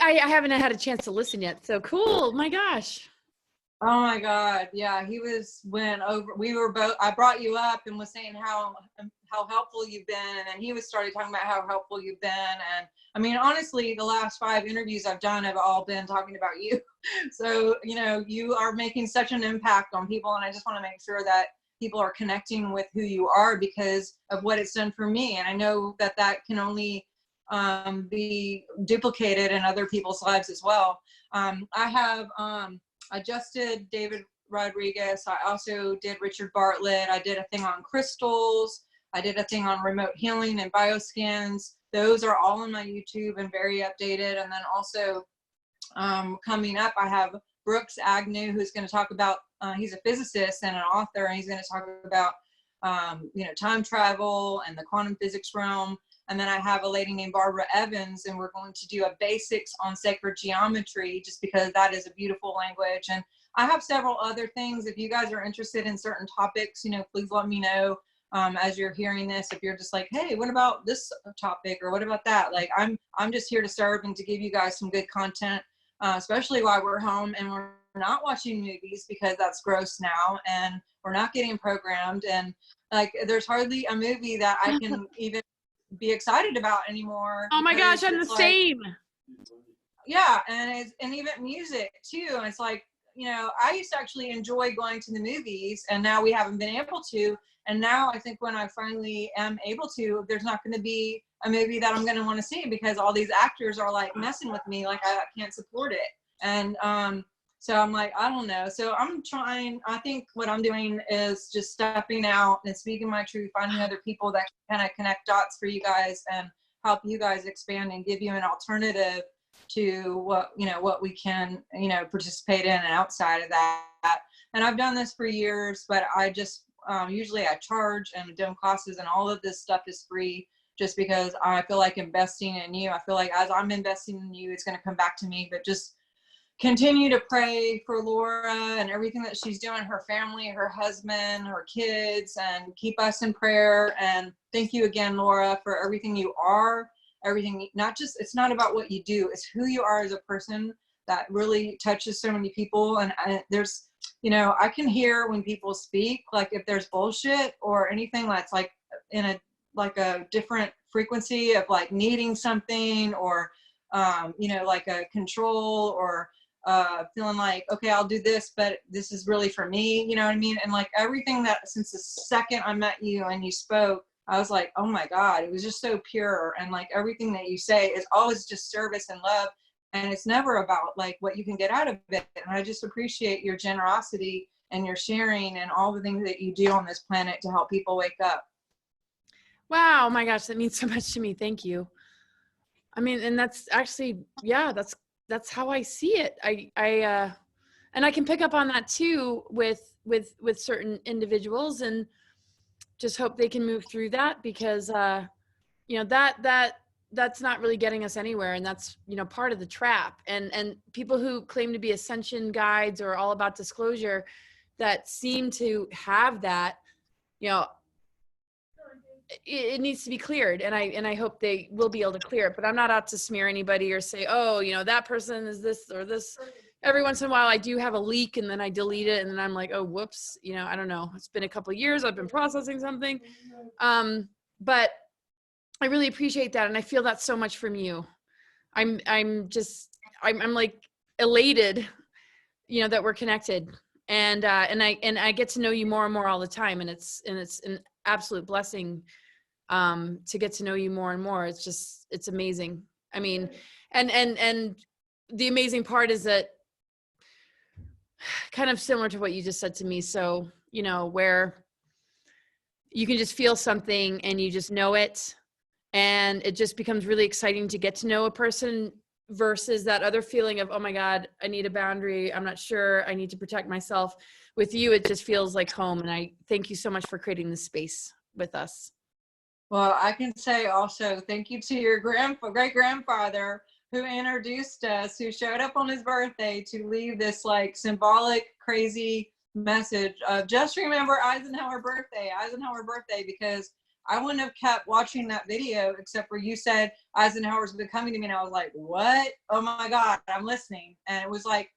I haven't had a chance to listen yet. So cool. My gosh. Oh my God. Yeah. Went over, we were both, I brought you up and was saying how helpful you've been. And he started talking about how helpful you've been. And I mean, honestly, the last 5 interviews I've done have all been talking about you. So, you know, you are making such an impact on people. And I just want to make sure that people are connecting with who you are because of what it's done for me. And I know that that can only be duplicated in other people's lives as well. I just did David Rodriguez. I also did Richard Bartlett. I did a thing on crystals. I did a thing on remote healing and bioscans. Those are all on my YouTube and very updated. And then also coming up, I have Brooks Agnew, who's going to talk about, he's a physicist and an author, and he's going to talk about, you know, time travel and the quantum physics realm. And then I have a lady named Barbara Evans, and we're going to do a basics on sacred geometry, just because that is a beautiful language. And I have several other things. If you guys are interested in certain topics, you know, please let me know as you're hearing this. If you're just like, hey, what about this topic, or what about that? Like, I'm just here to serve and to give you guys some good content, especially while we're home and we're not watching movies, because that's gross now, and we're not getting programmed. And like, there's hardly a movie that I can even be excited about anymore. Oh my gosh, I'm the same. Yeah, and even music too. And it's like, you know, I used to actually enjoy going to the movies, and now we haven't been able to. And now I think when I finally am able to, there's not going to be a movie that I'm going to want to see, because all these actors are like messing with me, like I can't support it. And so I'm like, I don't know. So I'm trying, I think what I'm doing is just stepping out and speaking my truth, finding other people that kind of connect dots for you guys and help you guys expand and give you an alternative to what, you know, what we can, you know, participate in and outside of that. And I've done this for years, but I just, usually I charge and done classes, and all of this stuff is free, just because I feel like investing in you. I feel like as I'm investing in you, it's going to come back to me. But just continue to pray for Laura and everything that she's doing, her family, her husband, her kids, and keep us in prayer. And thank you again, Laura, for everything you are, everything, not just, it's not about what you do, it's who you are as a person that really touches so many people. And there's, you know, I can hear when people speak, like if there's bullshit or anything that's like in a, like a different frequency of like needing something, or, you know, like a control, or feeling like, okay, I'll do this, but this is really for me, you know what I mean? And like everything that since the second I met you and you spoke, I was like, oh my God, it was just so pure. And like everything that you say is always just service and love. And it's never about like what you can get out of it. And I just appreciate your generosity and your sharing and all the things that you do on this planet to help people wake up. Wow. Oh my gosh, that means so much to me. Thank you. I mean, and that's actually, yeah, that's how I see it. And I can pick up on that too with certain individuals, and just hope they can move through that, because, you know, that's not really getting us anywhere. And that's, you know, part of the trap. And people who claim to be ascension guides or all about disclosure that seem to have that, you know, it needs to be cleared, and I hope they will be able to clear it. But I'm not out to smear anybody or say, oh, you know, that person is this or this. Every once in a while I do have a leak, and then I delete it, and then I'm like, oh, whoops, you know, I don't know, it's been a couple of years, I've been processing something, but I really appreciate that, and I feel that so much from you. I'm like elated, you know, that we're connected, and I get to know you more and more all the time, and it's an absolute blessing to get to know you more and more. It's amazing. I mean, and the amazing part is that, kind of similar to what you just said to me, so, you know, where you can just feel something and you just know it, and it just becomes really exciting to get to know a person, versus that other feeling of, oh my God, I need a boundary, I'm not sure, I need to protect myself. With you, it just feels like home, and I thank you so much for creating this space with us. Well, I can say also thank you to your great-grandfather who introduced us, who showed up on his birthday to leave this like symbolic, crazy message of just remember Eisenhower birthday, because I wouldn't have kept watching that video except for you said Eisenhower's been coming to me, and I was like, what? Oh my God, I'm listening. And it was like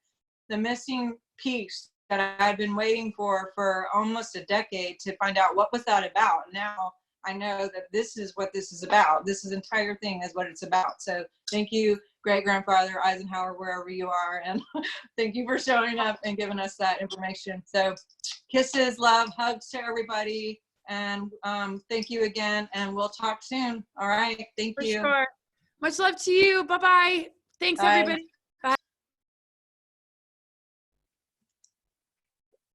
the missing piece that I had been waiting for almost a decade to find out what was that about. Now I know that this is what this is about. This entire thing is what it's about. So thank you, great-grandfather Eisenhower, wherever you are. And thank you for showing up and giving us that information. So kisses, love, hugs to everybody. And thank you again. And we'll talk soon. All right. Thank you. For sure. Much love to you. Bye-bye. Thanks, Bye. everybody.